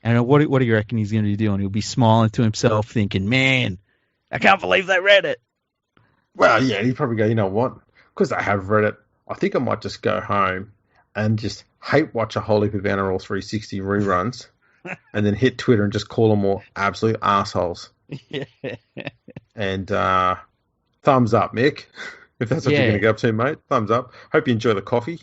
what do you reckon he's going to be doing? He'll be smiling to himself thinking, man, I can't believe they read it. Well, yeah, he'd probably go, you know what? Because I have read it, I think I might just go home and just hate watch a whole heap of NRL 360 reruns and then hit Twitter and just call them all absolute assholes. Yeah. And thumbs up, Mick. If that's what you're going to go up to, mate. Thumbs up. Hope you enjoy the coffee.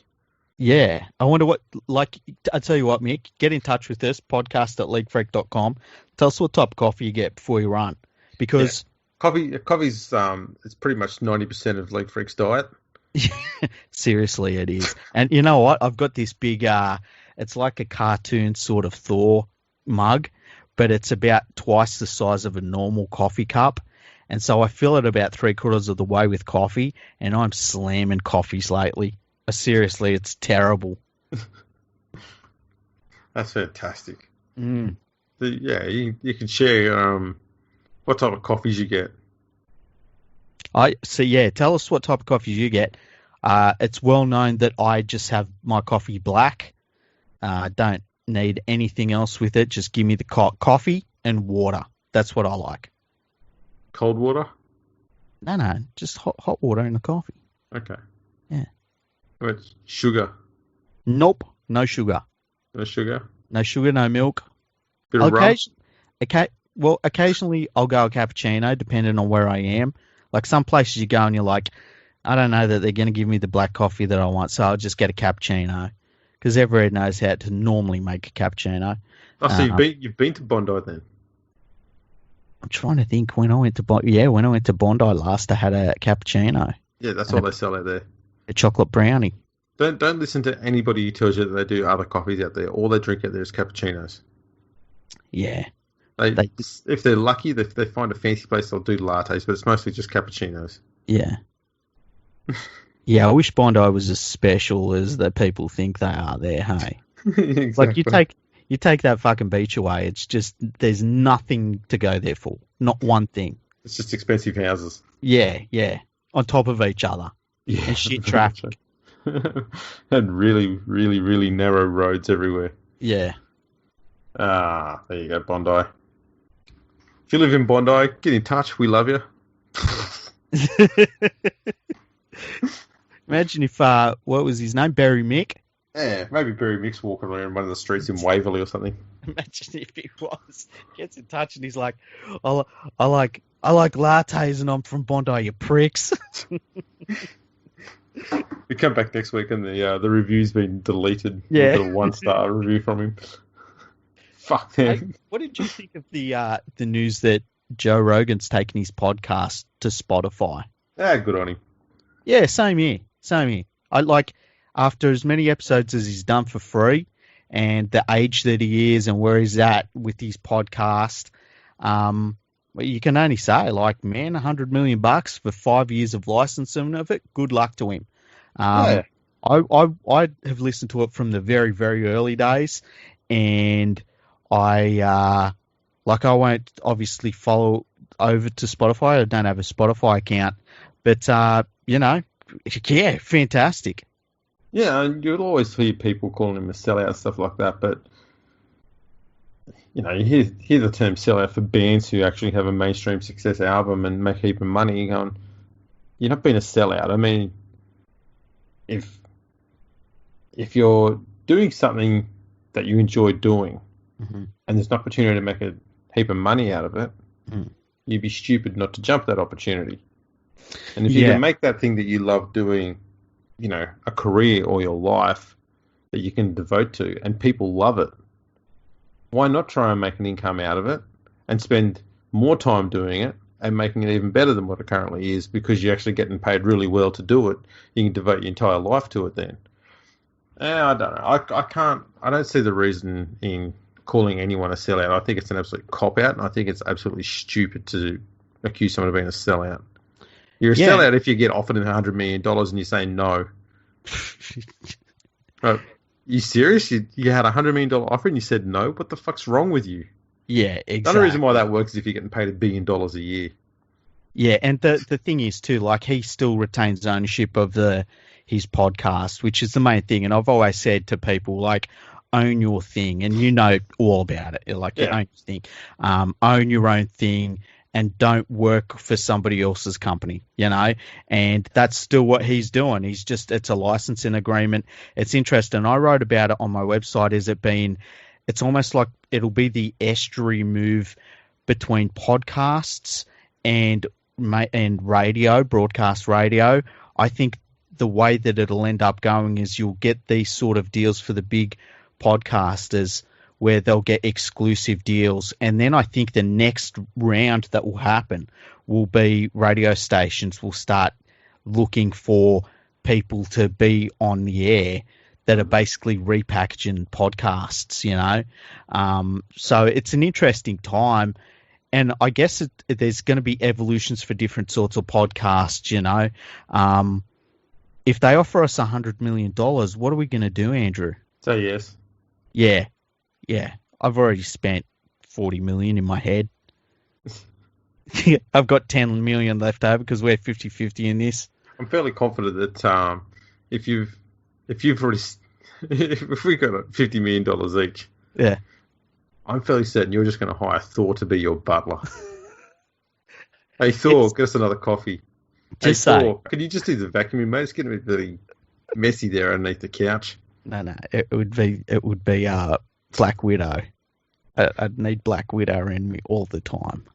Yeah. I wonder what, like, I tell you what, Mick, get in touch with us, podcast@leaguefreak.com. Tell us what type of coffee you get before you run. Because coffee's it's pretty much 90% of League Freak's diet. Seriously, it is. And you know what? I've got this big, it's like a cartoon sort of Thor mug, but it's about twice the size of a normal coffee cup. And so I fill it about 3/4 of the way with coffee, and I'm slamming coffees lately. Seriously, it's terrible. That's fantastic. Mm. You can share what type of coffees you get. Tell us what type of coffees you get. It's well known that I just have my coffee black. Don't need anything else with it. Just give me the coffee and water. That's what I like. Cold water? No, just hot water in the coffee. Okay. Yeah. What, sugar? Nope, no sugar. No sugar? No sugar, no milk. Bit of rum? Occasionally I'll go a cappuccino, depending on where I am. Like some places you go and you're like, I don't know that they're going to give me the black coffee that I want, so I'll just get a cappuccino. Because everyone knows how to normally make a cappuccino. Oh, so you've been to Bondi then? I'm trying to think when I went to Bondi. Yeah, when I went to Bondi last, I had a cappuccino. Yeah, that's all they sell out there. A chocolate brownie. Don't listen to anybody who tells you that they do other coffees out there. All they drink out there is cappuccinos. Yeah. If they're lucky, if they find a fancy place, they'll do lattes, but it's mostly just cappuccinos. Yeah. Yeah, I wish Bondi was as special as the people think they are there, hey? Exactly. Like, you take that fucking beach away, it's just, there's nothing to go there for. Not one thing. It's just expensive houses. Yeah. On top of each other. Yeah. And shit traffic. And really, really, really narrow roads everywhere. Yeah. There you go, Bondi. If you live in Bondi, get in touch. We love you. Imagine if, what was his name? Barry Mick? Yeah, maybe Barry Mick's walking around one of the streets in Waverley or something. Imagine if he gets in touch and he's like, I like lattes and I'm from Bondi, you pricks. We come back next week and the review's been deleted. Yeah. We've got a 1-star review from him. Fuck him. Hey, what did you think of the news that Joe Rogan's taken his podcast to Spotify? Yeah, good on him. Yeah, same here. I like, after as many episodes as he's done for free and the age that he is and where he's at with his podcast, you can only say, like, man, $100 million for 5 years of licensing of it. Good luck to him. Yeah. I have listened to it from the very, very early days, and I won't obviously follow over to Spotify. I don't have a Spotify account, but yeah, fantastic. Yeah, and you'll always hear people calling him a sellout and stuff like that, but you hear the term sellout for bands who actually have a mainstream success album and make a heap of money. You're going, you're not being a sellout. I mean, if you're doing something that you enjoy doing, and there's an opportunity to make a heap of money out of it, you'd be stupid not to jump that opportunity. And if you can make that thing that you love doing, a career or your life that you can devote to, and people love it, why not try and make an income out of it and spend more time doing it and making it even better than what it currently is, because you're actually getting paid really well to do it. You can devote your entire life to it then. I don't know. I don't see the reason in calling anyone a sellout. I think it's an absolute cop-out, and I think it's absolutely stupid to accuse someone of being a sellout. You're a sellout if you get offered $100 million and you say no. You serious? You had $100 million offer and you said no? What the fuck's wrong with you? Yeah, exactly. The only reason why that works is if you're getting paid $1 billion a year. Yeah, and the thing is too, like, he still retains ownership of his podcast, which is the main thing. And I've always said to people, like, own your thing, and you know all about it. Like, you own your thing, own your own thing, and don't work for somebody else's company, and that's still what he's doing. It's a licensing agreement. It's interesting. I wrote about it on my website. It's almost like it'll be the estuary move between podcasts and radio, broadcast radio. I think the way that it'll end up going is you'll get these sort of deals for the big podcasters where they'll get exclusive deals. And then I think the next round that will happen will be radio stations will start looking for people to be on the air that are basically repackaging podcasts, So it's an interesting time. And I guess there's going to be evolutions for different sorts of podcasts, If they offer us $100 million, what are we going to do, Andrew? Say yes. Yeah. I've already spent $40 million in my head. I've got $10 million left over because we're 50-50 in this. I'm fairly confident that if we got $50 million each, I'm fairly certain you're just going to hire Thor to be your butler. Hey Thor, get us another coffee. Just Thor, could you just do the vacuuming, mate? It's getting a bit really messy there underneath the couch. No, it would be Black Widow. I'd need Black Widow around me all the time.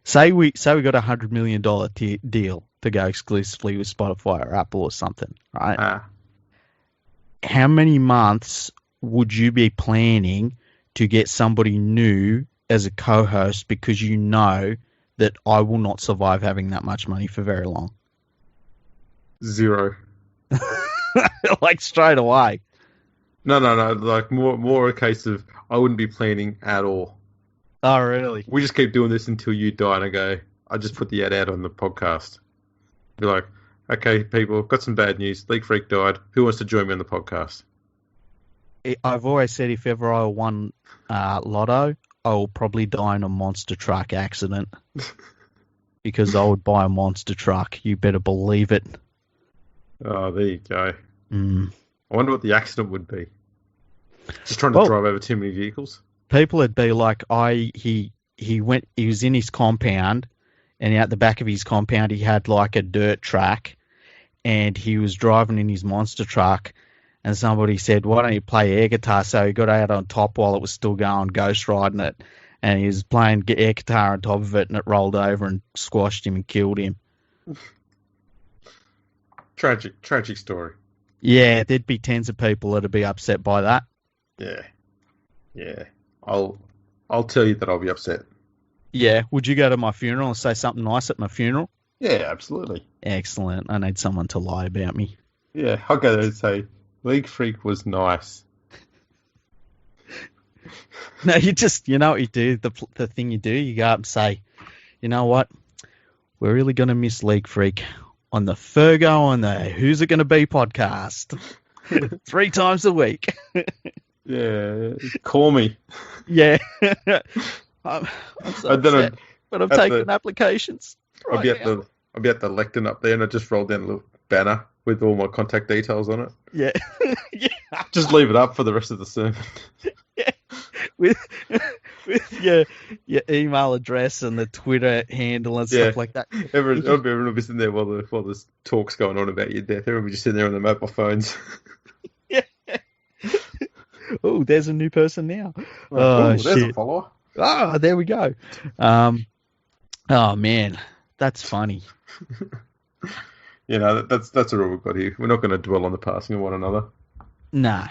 Say we got $100 million deal to go exclusively with Spotify or Apple or something, right? How many months would you be planning to get somebody new as a co-host, because you know that I will not survive having that much money for very long? 0. Like straight away. No. Like more a case of I wouldn't be planning at all. Oh, really? We just keep doing this until you die, and I just put the ad out on the podcast. Be like, okay, people, got some bad news. League Freak died. Who wants to join me on the podcast? I've always said if ever I won Lotto, I will probably die in a monster truck accident. Because I would buy a monster truck. You better believe it. Oh, there you go. I wonder what the accident would be. Just trying to drive over too many vehicles. People would be like, he was in his compound, and out the back of his compound he had like a dirt track, and he was driving in his monster truck, and somebody said, why don't you play air guitar? So he got out on top while it was still going, ghost riding it, and he was playing air guitar on top of it, and it rolled over and squashed him and killed him. Tragic story. Yeah, there'd be tens of people that'd be upset by that. Yeah. I'll tell you that I'll be upset. Yeah. Would you go to my funeral and say something nice at my funeral? Yeah, absolutely. Excellent. I need someone to lie about me. Yeah, I'll go there and say, League Freak was nice. No, you know what you do? The thing you do, you go up and say, you know what? We're really going to miss League Freak on the Fergo on the Who's It Going to Be podcast 3 times a week. Yeah, call me. Yeah. I'm so upset, but I'm taking applications. I'll be at the lectern up there, and I just roll down a little banner with all my contact details on it. Yeah. Just leave it up for the rest of the sermon. Yeah. with your email address and the Twitter handle and stuff like that. Everyone will be sitting there while this talk's going on about your death. Everyone will be just sitting there on their mobile phones. Yeah. Oh, there's a new person now. There's a follower. Oh, there we go. Oh man, that's funny. That's all we've got here. We're not going to dwell on the passing of one another. Nah.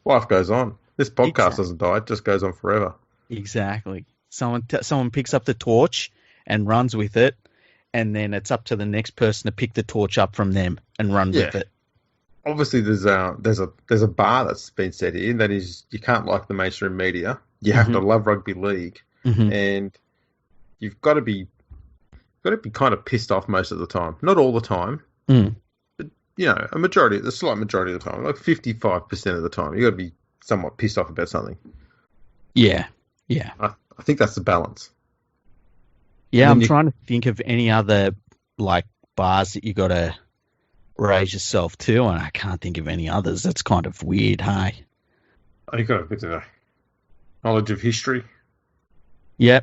Life goes on. This podcast doesn't die; it just goes on forever. Exactly. Someone picks up the torch and runs with it, and then it's up to the next person to pick the torch up from them and run with it. Obviously, there's a bar that's been set here. That is, you can't like the mainstream media. You have to love rugby league, and you've got to be kind of pissed off most of the time. Not all the time, but a slight majority of the time, like 55% of the time, you got to be somewhat pissed off about something. Yeah. I think that's the balance. Yeah, I'm trying to think of any other like bars that you got to raise yourself to, and I can't think of any others. That's kind of weird, hey? You got a bit of knowledge of history. Yeah.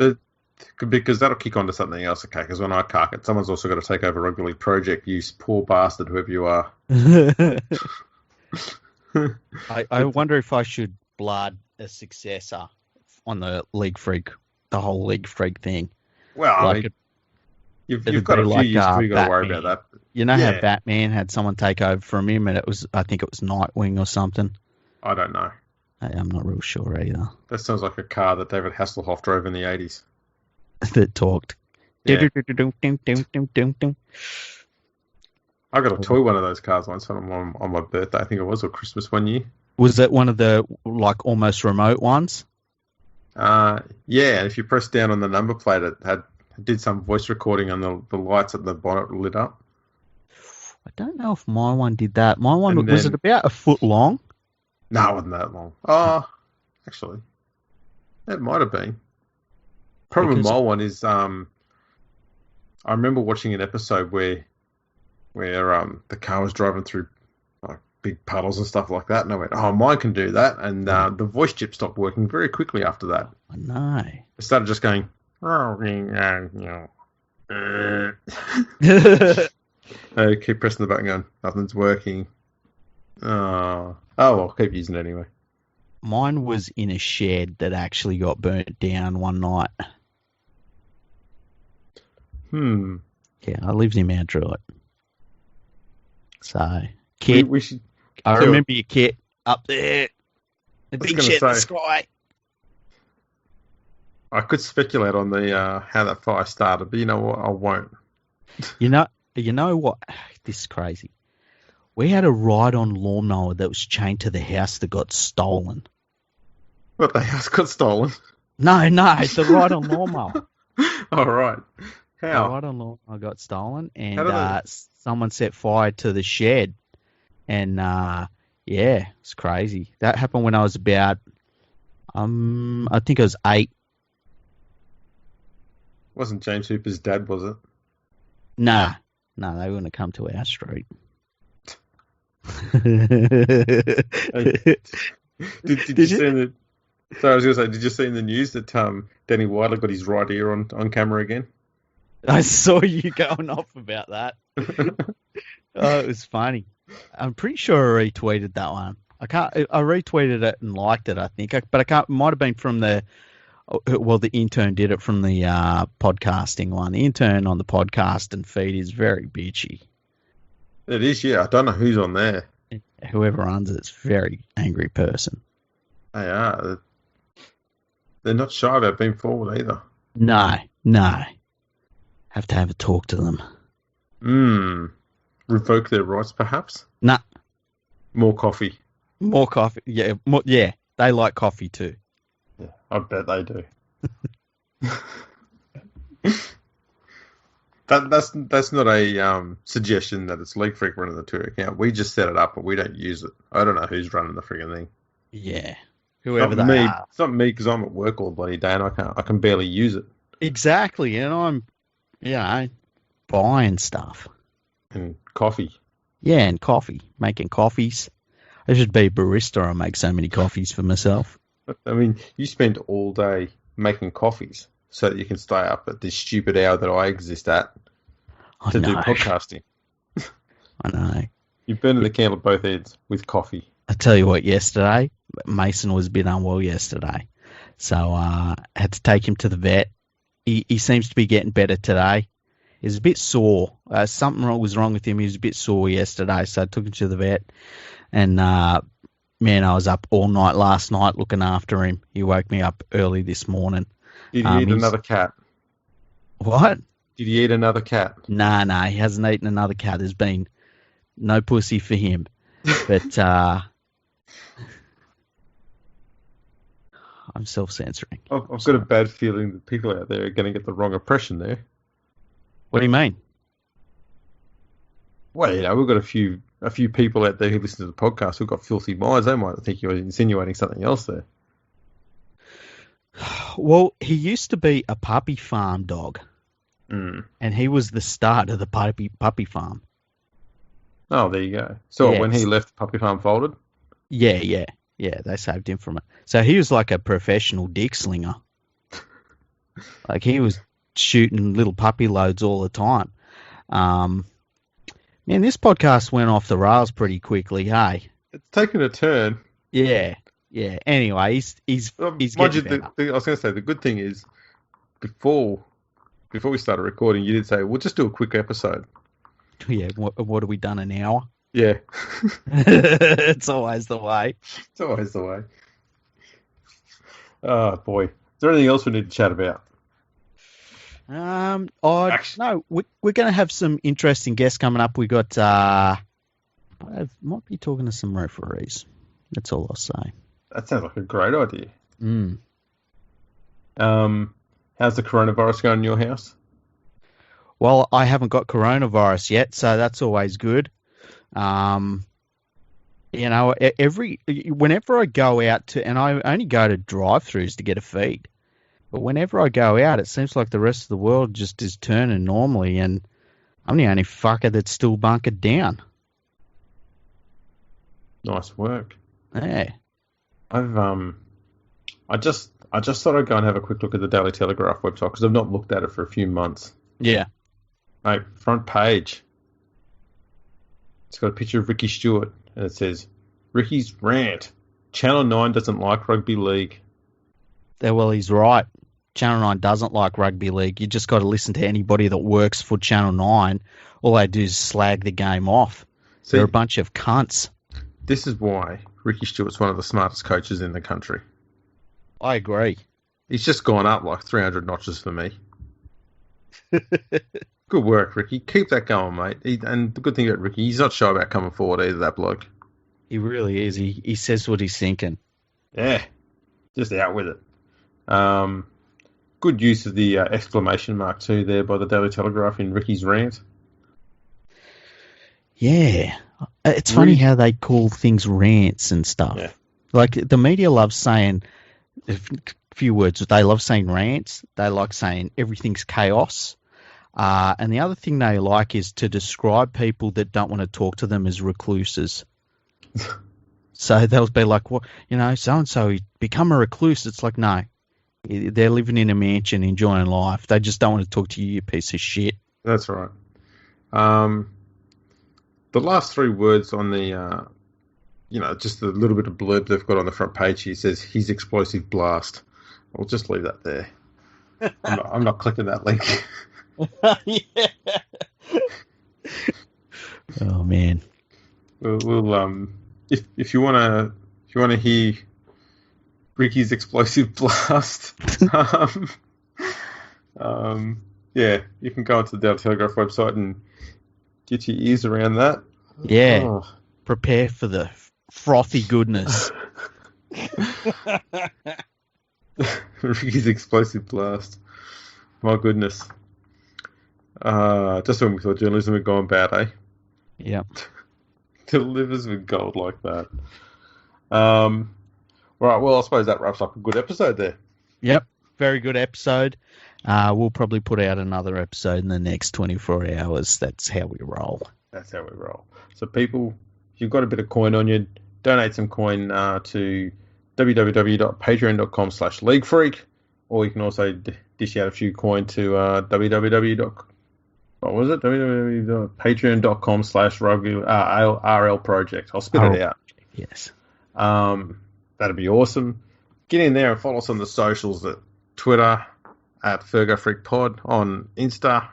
Because that'll kick on to something else, okay? Because when I cark it, someone's also got to take over Rugby League Project. You poor bastard, whoever you are. I wonder if I should blood a successor on the League Freak, the whole League Freak thing. Well, you've got a few years before you got to worry about that. You know how Batman had someone take over from him, and I think it was Nightwing or something. I don't know. I'm not real sure either. That sounds like a car that David Hasselhoff drove in the 80s. That talked. Yeah. I got a toy one of those cars once on my birthday, I think it was, or Christmas one year. Was that one of the like almost remote ones? Yeah, and if you press down on the number plate, it did some voice recording on the lights at the bonnet lit up. I don't know if my one did that. My one, was it about a foot long? No, it wasn't that long. Oh, actually, it might have been. Problem with my one is, I remember watching an episode where the car was driving through like big puddles and stuff like that, and I went, "Oh, mine can do that," and the voice chip stopped working very quickly after that. I know. It started just going, I keep pressing the button, going, "Nothing's working." Oh, well, keep using it anyway. Mine was in a shed that actually got burnt down one night. Yeah, I lived in Mount Druitt. So, Kit, we should. I remember your Kit up there, the big shed in the sky. I could speculate on the how that fire started, but you know what? I won't. You know what? This is crazy. We had a ride-on lawnmower that was chained to the house that got stolen. What, the house got stolen? No, it's the ride-on lawnmower. All right. How? The ride-on lawnmower got stolen, and someone set fire to the shed. And, it's crazy. That happened when I was about, I think I was 8. Wasn't James Hooper's dad, was it? No, they wouldn't have come to our street. Did you see the? Sorry, I was going to say, did you see in the news that Danny Wilder got his right ear on camera again? I saw you going off about that. Oh, it was funny. I'm pretty sure I retweeted that one. I retweeted it and liked it, I think, but I can't. It might have been from the intern did it from the podcasting one. The intern on the podcast and feed is very bitchy. It is, yeah. I don't know who's on there. Whoever runs it's a very angry person. They are. They're not shy about being forward either. No. Have to have a talk to them. Revoke their rights, perhaps? Nah. More coffee. Yeah. Yeah. They like coffee too. Yeah, I bet they do. That's not a suggestion that it's League Freak running the Twitter account. We just set it up, but we don't use it. I don't know who's running the frigging thing. Yeah, whoever they are. It's not me because I'm at work all bloody day and I can barely use it. Exactly, and I'm, buying stuff and coffee. Yeah, and coffee, making coffees. I should be a barista. I make so many coffees for myself. I mean, you spend all day making coffees so that you can stay up at this stupid hour that I exist at I to do know. podcasting. I know. You're burning the candle at both ends with coffee. I tell you what, yesterday, Mason was a bit unwell yesterday. So I had to take him to the vet. He seems to be getting better today. He's a bit sore. Something was wrong with him. He was a bit sore yesterday, so I took him to the vet. And, man, I was up all night last night looking after him. He woke me up early this morning. Did he eat another cat? What? Did he eat another cat? Nah, he hasn't eaten another cat. There's been no pussy for him. But I'm self-censoring. I've got a bad feeling that people out there are going to get the wrong impression there. What do you mean? Well, we've got a few people out there who listen to the podcast who've got filthy minds. They might think you're insinuating something else there. Well, he used to be a puppy farm dog. Mm. And he was the start of the puppy farm. Oh, there you go. So Yes. when he left, the puppy farm folded? Yeah, they saved him from it. So he was like a professional dick slinger. Like he was shooting little puppy loads all the time. Man, this podcast went off the rails pretty quickly, hey? It's taken a turn. Yeah. Anyway, he's Mind getting you, better. I was going to say, the good thing is, before we started recording, you did say, we'll just do a quick episode. Yeah, what have we done, an hour? Yeah. It's always the way. It's always the way. Oh, boy. Is there anything else we need to chat about? No, we're going to have some interesting guests coming up. We got, I might be talking to some referees. That's all I'll say. That sounds like a great idea. Mm. How's the coronavirus going in your house? Well, I haven't got coronavirus yet, so that's always good. Whenever I go out and I only go to drive-thrus to get a feed, but whenever I go out, it seems like the rest of the world just is turning normally, and I'm the only fucker that's still bunkered down. Nice work. Yeah. I just thought I'd go and have a quick look at the Daily Telegraph website because I've not looked at it for a few months. Yeah. Mate, front page. It's got a picture of Ricky Stewart, and it says, Ricky's rant. Channel 9 doesn't like rugby league. Well, he's right. Channel 9 doesn't like rugby league. You just got to listen to anybody that works for Channel 9. All they do is slag the game off. See, They're a bunch of cunts. This is why Ricky Stewart's one of the smartest coaches in the country. I agree. He's just gone up like 300 notches for me. Good work, Ricky. Keep that going, mate. And the good thing about Ricky, he's not shy about coming forward either, that bloke. He really is. He says what he's thinking. Yeah, just out with it. Good use of the exclamation mark too there by the Daily Telegraph in Ricky's rant. Yeah. It's funny how they call things rants and stuff. Yeah. Like the media loves saying a few words. They love saying rants. They like saying everything's chaos. And the other thing they like is to describe people that don't want to talk to them as recluses. So they'll be like, well, so-and-so become a recluse. It's like, no, they're living in a mansion, enjoying life. They just don't want to talk to you, you piece of shit. That's right. The last three words on the, just a little bit of blurb they've got on the front page here says, his explosive blast. I'll just leave that there. I'm not clicking that link. Yeah. Oh man. We'll if you want to hear Ricky's explosive blast, yeah, you can go onto the Daily Telegraph website and get your ears around that. Yeah. Oh. Prepare for the frothy goodness. Ricky's explosive blast. My goodness. Just when we thought journalism had gone bad, eh? Yep. Delivers with gold like that. Right, well, I suppose that wraps up a good episode there. Yep. Very good episode. We'll probably put out another episode in the next 24 hours. That's how we roll. That's how we roll. So people, if you've got a bit of coin on you, donate some coin to www.patreon.com/leaguefreak, or you can also dish out a few coin to www.patreon.com/rugby RL project. I'll spit it out. Yes. That'd be awesome. Get in there and follow us on the socials at Twitter at FergoFreakPod, on Insta,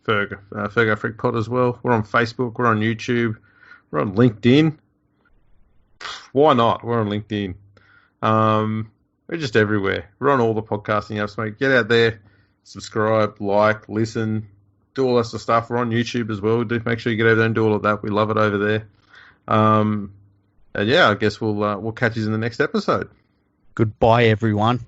FergoFreakPod as well. We're on Facebook, we're on YouTube, we're on LinkedIn. Why not? We're on LinkedIn. We're just everywhere. We're on all the podcasting apps, mate. Get out there, subscribe, like, listen, do all that sort of stuff. We're on YouTube as well. Do make sure you get over there and do all of that. We love it over there. And yeah, I guess we'll catch you in the next episode. Goodbye, everyone.